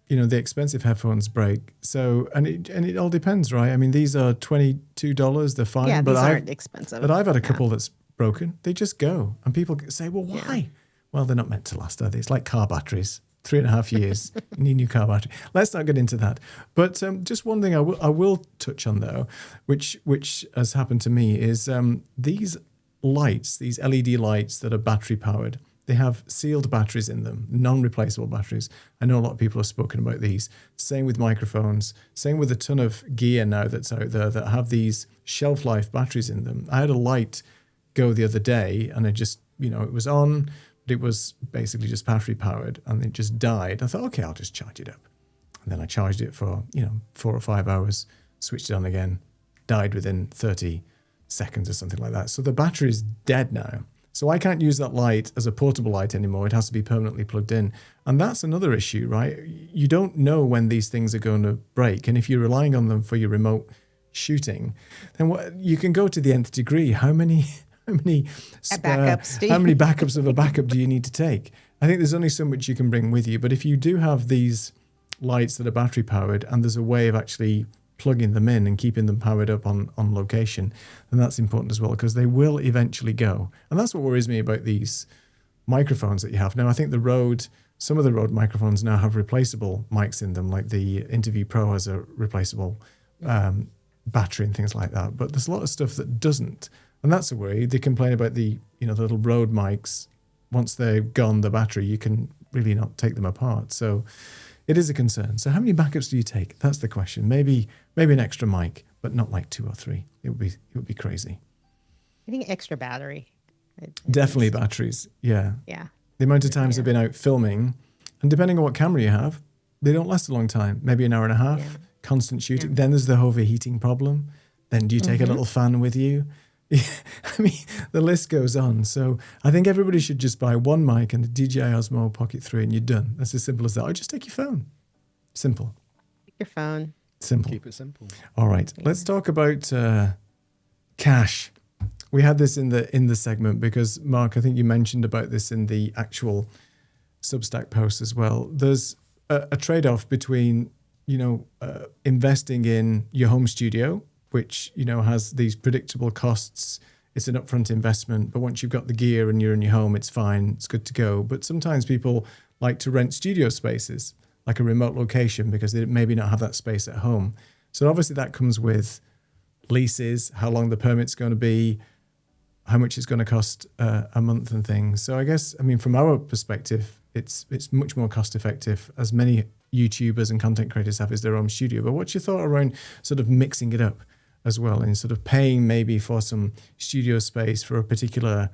the expensive headphones break. So and it all depends, right? I mean, these are $22. They're fine. Yeah, but these aren't expensive. But I've had a couple that's broken. They just go, and people say, "Well, why?" Yeah. Well, they're not meant to last, are they? It's like car batteries. 3.5 years, you need a new car battery. Let's not get into that. But just one thing I will touch on, though, which has happened to me, is these lights, these LED lights that are battery powered. They have sealed batteries in them, non-replaceable batteries. I know a lot of people have spoken about these. Same with microphones. Same with a ton of gear now that's out there that have these shelf life batteries in them. I had a light go the other day, and it just, it was on, but it was basically just battery powered, and it just died. I thought, okay, I'll just charge it up. And then I charged it for, 4 or 5 hours, switched it on again, died within 30 seconds or something like that. So the battery is dead now. So I can't use that light as a portable light anymore. It has to be permanently plugged in. And that's another issue, right? You don't know when these things are going to break. And if you're relying on them for your remote shooting, then you can go to the nth degree. How many backups of a backup do you need to take? I think there's only so much you can bring with you. But if you do have these lights that are battery powered and there's a way of actually plugging them in and keeping them powered up on location, then that's important as well, because they will eventually go. And that's what worries me about these microphones that you have. Now, I think some of the Rode microphones now have replaceable mics in them, like the Interview Pro has a replaceable battery and things like that. But there's a lot of stuff that doesn't. And that's a worry. They complain about the little Rode mics. Once they're gone, the battery, you can really not take them apart. So it is a concern. So how many backups do you take? That's the question. Maybe an extra mic, but not like 2 or 3. It would be crazy. I think extra battery. Definitely batteries. Yeah. Yeah. The amount of times I've been out filming, and depending on what camera you have, they don't last a long time. Maybe an hour and a half, constant shooting. Yeah. Then there's the overheating problem. Then do you take a little fan with you? I mean, the list goes on. So I think everybody should just buy one mic and a DJI Osmo Pocket 3 and you're done. That's as simple as that. Or just take your phone. Simple. Take your phone. Simple. Keep it simple. All right. Yeah. Let's talk about cache. We had this in the segment because, Mark, I think you mentioned about this in the actual Substack post as well. There's a trade-off between, investing in your home studio, which, has these predictable costs. It's an upfront investment, but once you've got the gear and you're in your home, it's fine. It's good to go. But sometimes people like to rent studio spaces, like a remote location, because they maybe not have that space at home. So obviously that comes with leases, how long the permit's going to be, how much it's going to cost a month and things. So I guess, from our perspective, it's much more cost effective, as many YouTubers and content creators have, is their own studio. But what's your thought around sort of mixing it up as well, and sort of paying maybe for some studio space for a particular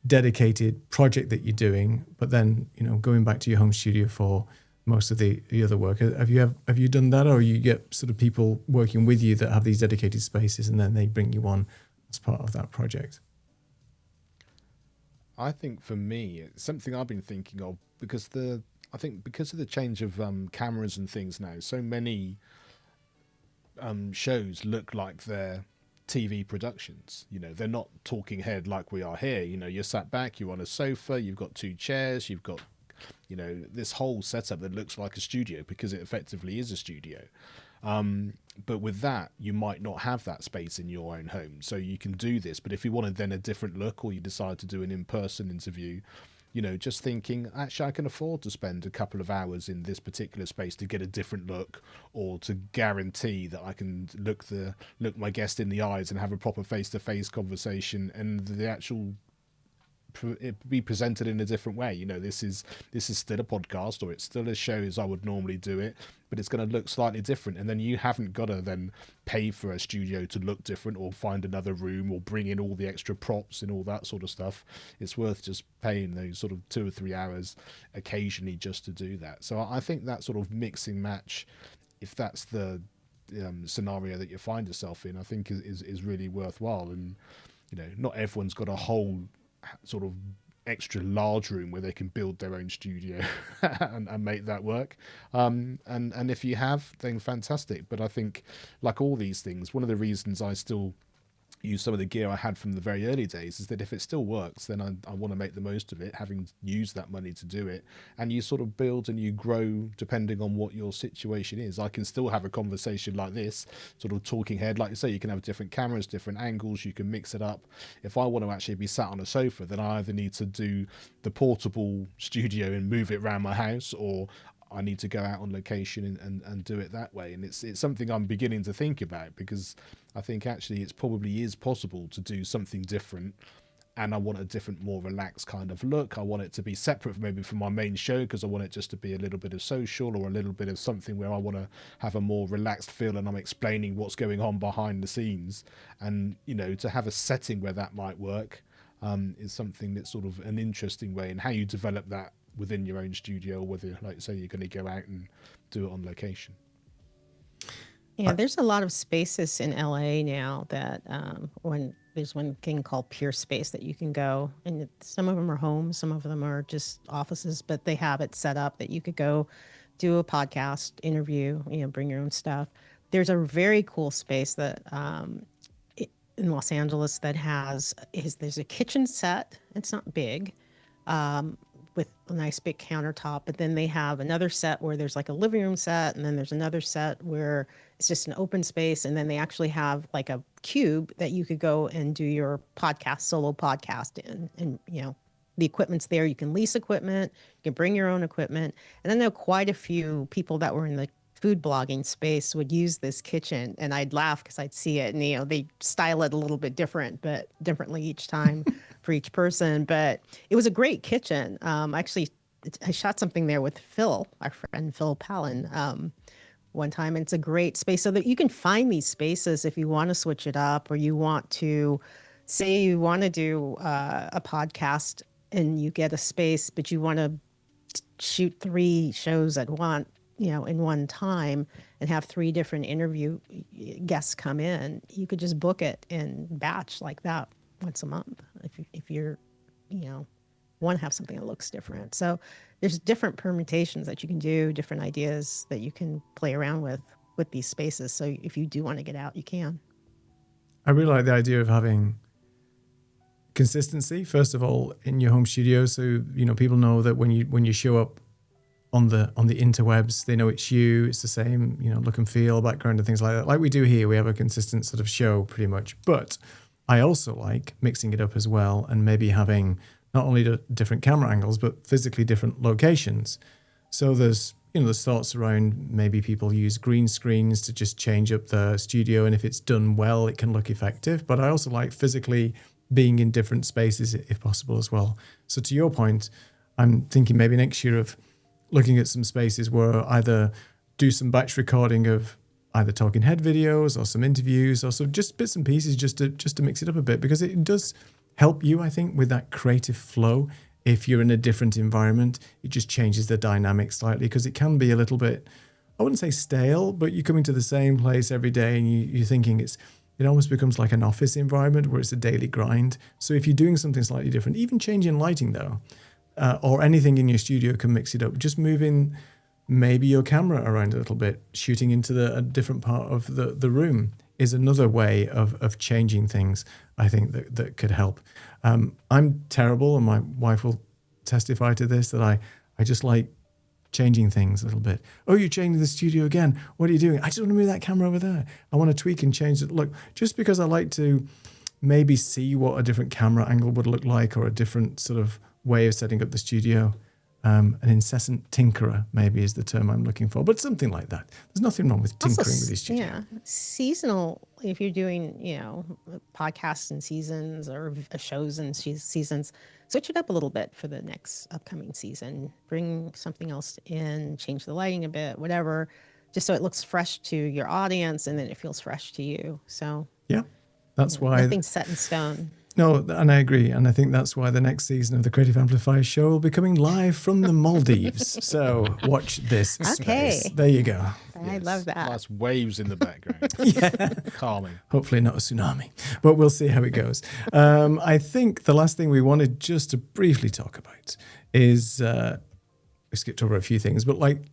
dedicated project that you're doing, but then, going back to your home studio for most of the other work? Have you done that, or you get sort of people working with you that have these dedicated spaces and then they bring you on as part of that project? I think for me, it's something I've been thinking of because of the change of cameras and things now, so many shows look like they're TV productions. They're not talking head like we are here. You're sat back, you're on a sofa, you've got 2 chairs, you've got this whole setup that looks like a studio because it effectively is a studio. But with that, you might not have that space in your own home. So you can do this, but if you wanted then a different look, or you decide to do an in-person interview, just thinking, actually, I can afford to spend a couple of hours in this particular space to get a different look, or to guarantee that I can look my guest in the eyes and have a proper face-to-face conversation, and the actual it be presented in a different way. This is still a podcast, or it's still a show as I would normally do it, but it's going to look slightly different. And then you haven't got to then pay for a studio to look different, or find another room, or bring in all the extra props and all that sort of stuff. It's worth just paying those sort of 2 or 3 hours occasionally just to do that. So I think that sort of mixing match, if that's the scenario that you find yourself in, I think is really worthwhile. And not everyone's got a whole sort of extra large room where they can build their own studio and make that work. And if you have, then fantastic. But I think, like all these things, one of the reasons I still use some of the gear I had from the very early days is that if it still works, then I want to make the most of it, having used that money to do it. And you sort of build and you grow depending on what your situation is. I can still have a conversation like this, sort of talking head. Like you say, you can have different cameras, different angles, you can mix it up. If I want to actually be sat on a sofa, then I either need to do the portable studio and move it around my house, or I need to go out on location and do it that way. And it's something I'm beginning to think about, because I think actually it's probably is possible to do something different and I want a different, more relaxed kind of look. I want it to be separate maybe from my main show, because I want it just to be a little bit of social, or a little bit of something where I want to have a more relaxed feel and I'm explaining what's going on behind the scenes. And, you know, to have a setting where that might work is something that's sort of an interesting way in how you develop that within your own studio, or whether, like say, you're going to go out and do it on location. Yeah, there's a lot of spaces in LA now that when there's one thing called Pure Space that you can go, and some of them are homes, some of them are just offices, but they have it set up that you could go do a podcast interview, you know, bring your own stuff. There's a very cool space that in Los Angeles that there's a kitchen set. It's not big, with a nice big countertop, but then they have another set where there's like a living room set, and then there's another set where it's just an open space, and then they actually have like a cube that you could go and do your solo podcast in. And you know, the equipment's there. You can lease equipment, you can bring your own equipment. And then there are quite a few people that were in the food blogging space would use this kitchen, and I'd laugh because I'd see it, and you know, they style it a little bit differently each time for each person. But it was a great kitchen. Actually, I shot something there with Phil, our friend Phil Palin, one time, and it's a great space, so that you can find these spaces if you want to switch it up, or you want to say you want to do a podcast and you get a space, but you want to shoot 3 shows at once, you know, in one time, and have 3 different interview guests come in. You could just book it in batch like that once a month if you're, you know, want to have something that looks different. So there's different permutations that you can do, different ideas that you can play around with these spaces. So if you do want to get out, you can. I really like the idea of having consistency, first of all, in your home studio. So, you know, people know that when you show up on the interwebs, they know it's you. It's the same, you know, look and feel, background, and things like that. Like we do here, we have a consistent sort of show pretty much. But I also like mixing it up as well, and maybe having not only the different camera angles, but physically different locations. So there's thoughts around maybe people use green screens to just change up the studio, and if it's done well, it can look effective. But I also like physically being in different spaces if possible as well. So to your point, I'm thinking maybe next year of looking at some spaces where either do some batch recording of either talking head videos or some interviews or some just bits and pieces just to mix it up a bit, because it does help you, I think, with that creative flow. If you're in a different environment, it just changes the dynamic slightly, because it can be a little bit, I wouldn't say stale, but you're coming to the same place every day and you're thinking it almost becomes like an office environment where it's a daily grind. So if you're doing something slightly different, even changing lighting though, or anything in your studio can mix it up. Just moving maybe your camera around a little bit, shooting into a different part of the room is another way of changing things, I think, that could help. I'm terrible, and my wife will testify to this, that I just like changing things a little bit. Oh, you're changing the studio again. What are you doing? I just want to move that camera over there. I want to tweak and change it. Look, just because I like to maybe see what a different camera angle would look like, or a different sort of way of setting up the studio. An incessant tinkerer maybe is the term I'm looking for, but something like that. There's nothing wrong with tinkering with your studio. Yeah, seasonal. If you're doing, you know, podcasts in seasons or shows in seasons, switch it up a little bit for the next upcoming season. Bring something else in, change the lighting a bit, whatever, just so it looks fresh to your audience and then it feels fresh to you. So yeah, that's why nothing's set in stone. No, and I agree. And I think that's why the next season of the Creative Amplifier show will be coming live from the Maldives. So watch this space. There you go. I love that. Nice waves in the background. Yeah. Calming. Hopefully not a tsunami, but we'll see how it goes. I think the last thing we wanted just to briefly talk about is, we skipped over a few things, but like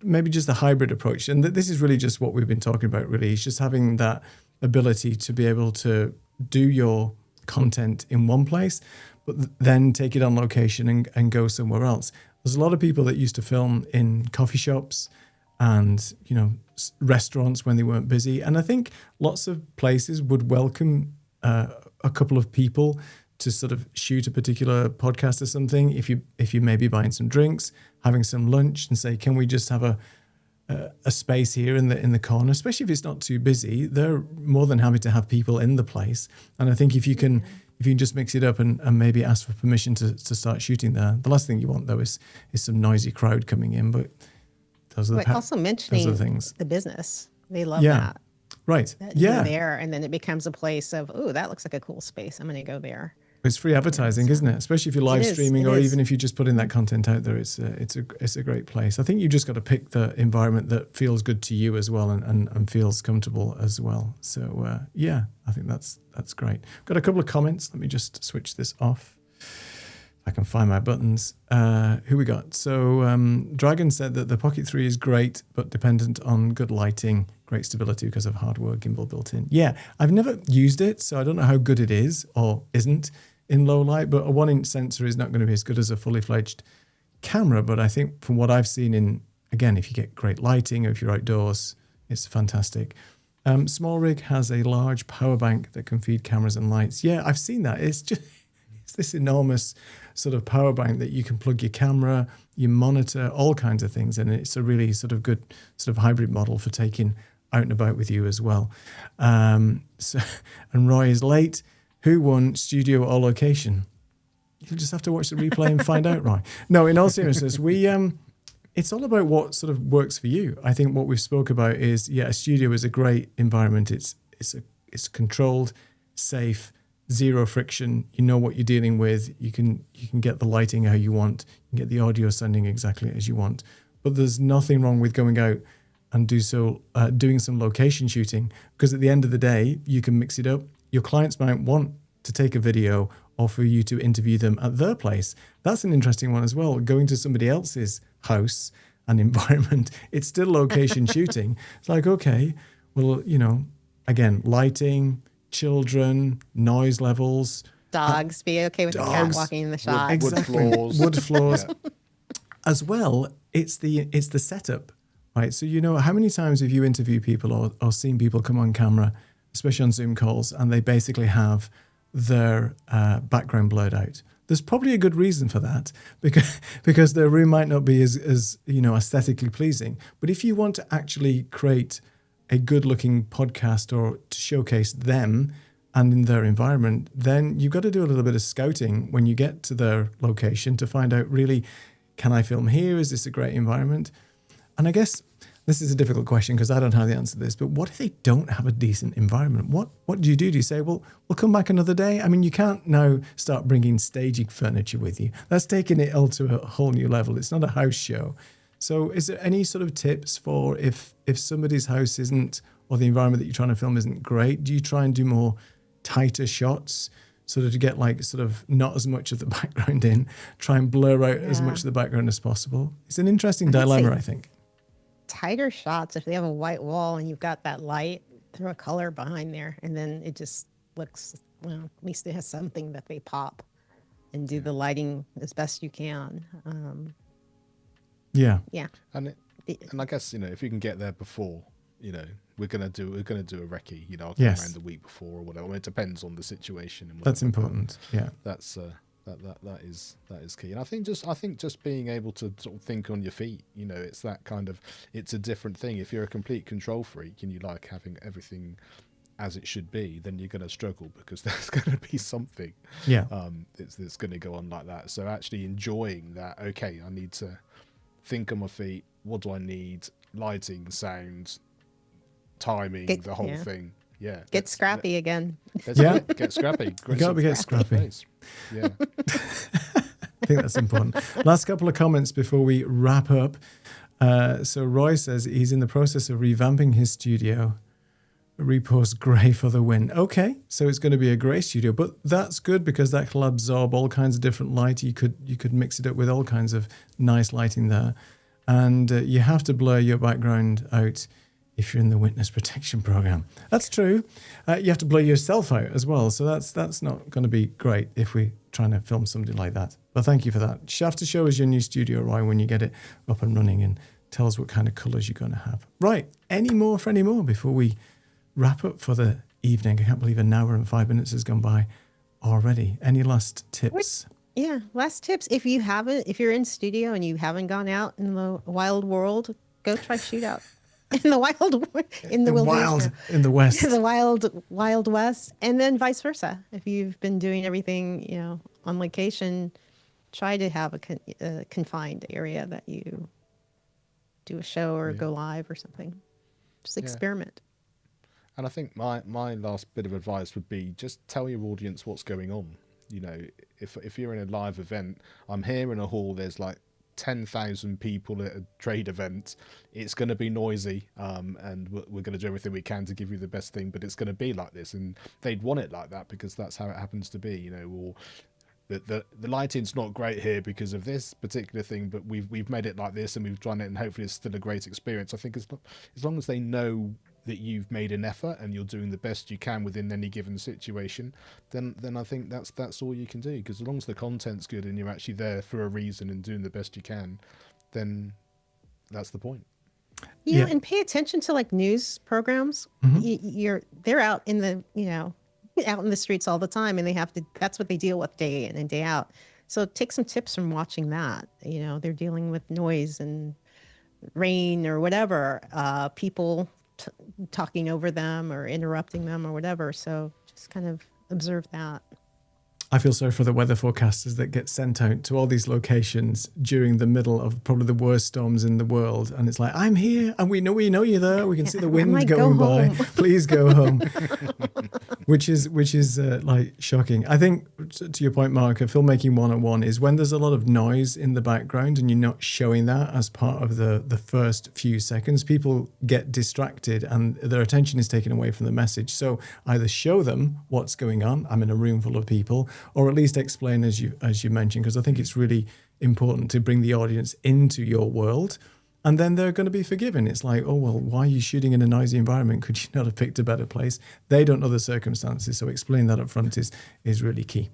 maybe just the hybrid approach. And this is really just what we've been talking about, really. It's just having that ability to be able to do your content in one place, but then take it on location and go somewhere else. There's a lot of people that used to film in coffee shops and, you know, restaurants when they weren't busy. And I think lots of places would welcome a couple of people to sort of shoot a particular podcast or something. If you may be buying some drinks, having some lunch, and say, can we just have a space here in the corner, especially if it's not too busy. They're more than happy to have people in the place. And I think if you can if you can just mix it up and maybe ask for permission to start shooting there. The last thing you want though is some noisy crowd coming in, but those are also mentioning those are things. the business. They love Yeah. that. Right. That Yeah. you're there, and then it becomes a place of, oh, that looks like a cool space. I'm going to go there. It's free advertising, isn't it? Especially if you're live streaming, or even if you're just putting that content out there. It's a great place. I think you just got to pick the environment that feels good to you as well, and feels comfortable as well. So yeah, I think that's great. Got a couple of comments. Let me just switch this off. If I can find my buttons. Who we got? So Dragon said that the Pocket 3 is great, but dependent on good lighting, great stability because of hardware gimbal built in. Yeah, I've never used it, so I don't know how good it is or isn't in low light, but a 1-inch sensor is not going to be as good as a fully fledged camera. But I think from what I've seen again, if you get great lighting or if you're outdoors, it's fantastic. Small Rig has a large power bank that can feed cameras and lights. Yeah, I've seen that. It's this enormous sort of power bank that you can plug your camera, your monitor, all kinds of things. And it's a really sort of good sort of hybrid model for taking out and about with you as well. And Roy is late. Who won, studio or location? You'll just have to watch the replay and find out, Roy. No, in all seriousness, it's all about what sort of works for you. I think what we've spoke about is, a studio is a great environment. It's controlled, safe, zero friction. You know what you're dealing with. You can get the lighting how you want. You can get the audio sounding exactly as you want. But there's nothing wrong with going out and doing some location shooting, because at the end of the day, you can mix it up. Your clients might want to take a video or for you to interview them at their place. That's an interesting one as well. Going to somebody else's house and environment, it's still location shooting. It's like, okay, well, again, lighting, children, noise levels. Dogs, be okay with the cat walking in the shot. Exactly. Wood floors. Yeah. As well, it's the setup, right? So, how many times have you interviewed people or seen people come on camera, especially on Zoom calls, and they basically have their background blurred out? There's probably a good reason for that, because their room might not be as aesthetically pleasing. But if you want to actually create a good-looking podcast or to showcase them and in their environment, then you've got to do a little bit of scouting when you get to their location to find out, really, can I film here? Is this a great environment? And I guess this is a difficult question because I don't have the answer to this, but what if they don't have a decent environment? What do you do? Do you say, well, we'll come back another day? I mean, you can't now start bringing staging furniture with you. That's taking it all to a whole new level. It's not a house show. So is there any sort of tips for if somebody's house isn't, or the environment that you're trying to film isn't great, do you try and do more tighter shots, sort of to get like sort of not as much of the background in, try and blur out as much of the background as possible? It's an interesting dilemma, I think. Tighter shots, if they have a white wall and you've got that light, throw a color behind there, and then it just looks, well, at least it has something that they pop, and do the lighting as best you can. Yeah. And I guess, if you can get there before, we're gonna do a recce, I'll come around the week before or whatever. I mean, it depends on the situation and whatever. That's important. Yeah. That's that is key. And I think just being able to sort of think on your feet, it's that kind of, it's a different thing. If you're a complete control freak and you like having everything as it should be, then you're going to struggle because there's going to be something it's going to go on like that. So actually enjoying that, okay, I need to think on my feet, what do I need? Lighting, sound, timing, the whole thing. Yeah. Get scrappy again. Get scrappy. You got to get scrappy. Yeah. I think that's important. Last couple of comments before we wrap up. So Roy says he's in the process of revamping his studio. Repost grey for the win. Okay, so it's going to be a grey studio, but that's good because that will absorb all kinds of different light. You could mix it up with all kinds of nice lighting there. And you have to blur your background out if you're in the witness protection program. That's true. You have to blur yourself out as well. So that's not going to be great if we're trying to film something like that. But thank you for that. You have to show us your new studio, Roy, when you get it up and running, and tell us what kind of colours you're going to have. Right. Any more before we wrap up for the evening? I can't believe an hour and 5 minutes has gone by already. Any last tips? Last tips. If you're in studio and you haven't gone out in the wild world, go try shootout. in the wilderness, in the West. the wild west, and then vice versa. If you've been doing everything, on location, try to have a confined area that you do a show or go live or something. Just experiment. And I think my last bit of advice would be just tell your audience what's going on. If you're in a live event, I'm here in a hall, there's like 10,000 people at a trade event. It's going to be noisy, and we're going to do everything we can to give you the best thing, but it's going to be like this, and they'd want it like that because that's how it happens to be, or the lighting's not great here because of this particular thing, but we've made it like this and we've done it, and hopefully it's still a great experience. I think as long as they know that you've made an effort and you're doing the best you can within any given situation, then I think that's all you can do. Because as long as the content's good and you're actually there for a reason and doing the best you can, then that's the point. Yeah, and pay attention to like news programs. They're out in the out in the streets all the time, and that's what they deal with day in and day out. So take some tips from watching that. They're dealing with noise and rain or whatever, people talking over them or interrupting them or whatever. So just kind of observe that. I feel sorry for the weather forecasters that get sent out to all these locations during the middle of probably the worst storms in the world. And it's like, I'm here and we know you're there. We can see the wind going by. Please go home. which is like shocking. I think to your point, Mark, a filmmaking 101 is when there's a lot of noise in the background and you're not showing that as part of the first few seconds, people get distracted and their attention is taken away from the message. So either show them what's going on. I'm in a room full of people, or at least explain as you mentioned, because I think it's really important to bring the audience into your world, and then they're going to be forgiven. It's like, oh, well, why are you shooting in a noisy environment? Could you not have picked a better place? They don't know the circumstances, so explain that up front is really key.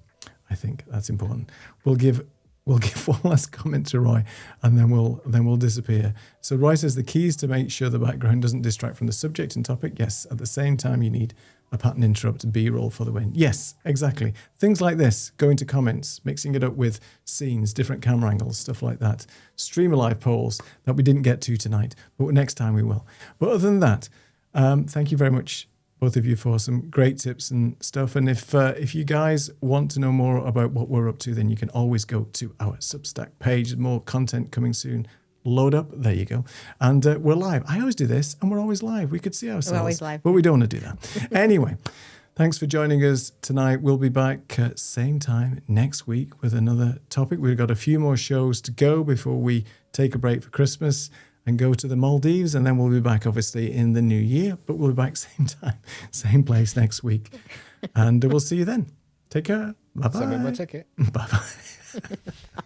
I think that's important. We'll give one last comment to Roy, and then we'll disappear. So Roy says the key is to make sure the background doesn't distract from the subject and topic. Yes, at the same time, you need a pattern interrupt B-roll for the win. Yes, exactly. Things like this, going to comments, mixing it up with scenes, different camera angles, stuff like that. Stream live polls that we didn't get to tonight, but next time we will. But other than that, thank you very much, both of you, for some great tips and stuff. And if you guys want to know more about what we're up to, then you can always go to our Substack page. More content coming soon. Load up. There you go. And we're live. I always do this, and we're always live. We could see ourselves. We're always live. But we don't want to do that. Anyway, thanks for joining us tonight. We'll be back same time next week with another topic. We've got a few more shows to go before we take a break for Christmas and go to the Maldives, and then we'll be back, obviously, in the new year. But we'll be back same time, same place next week. And we'll see you then. Take care. Bye-bye. Send me my ticket. Bye-bye.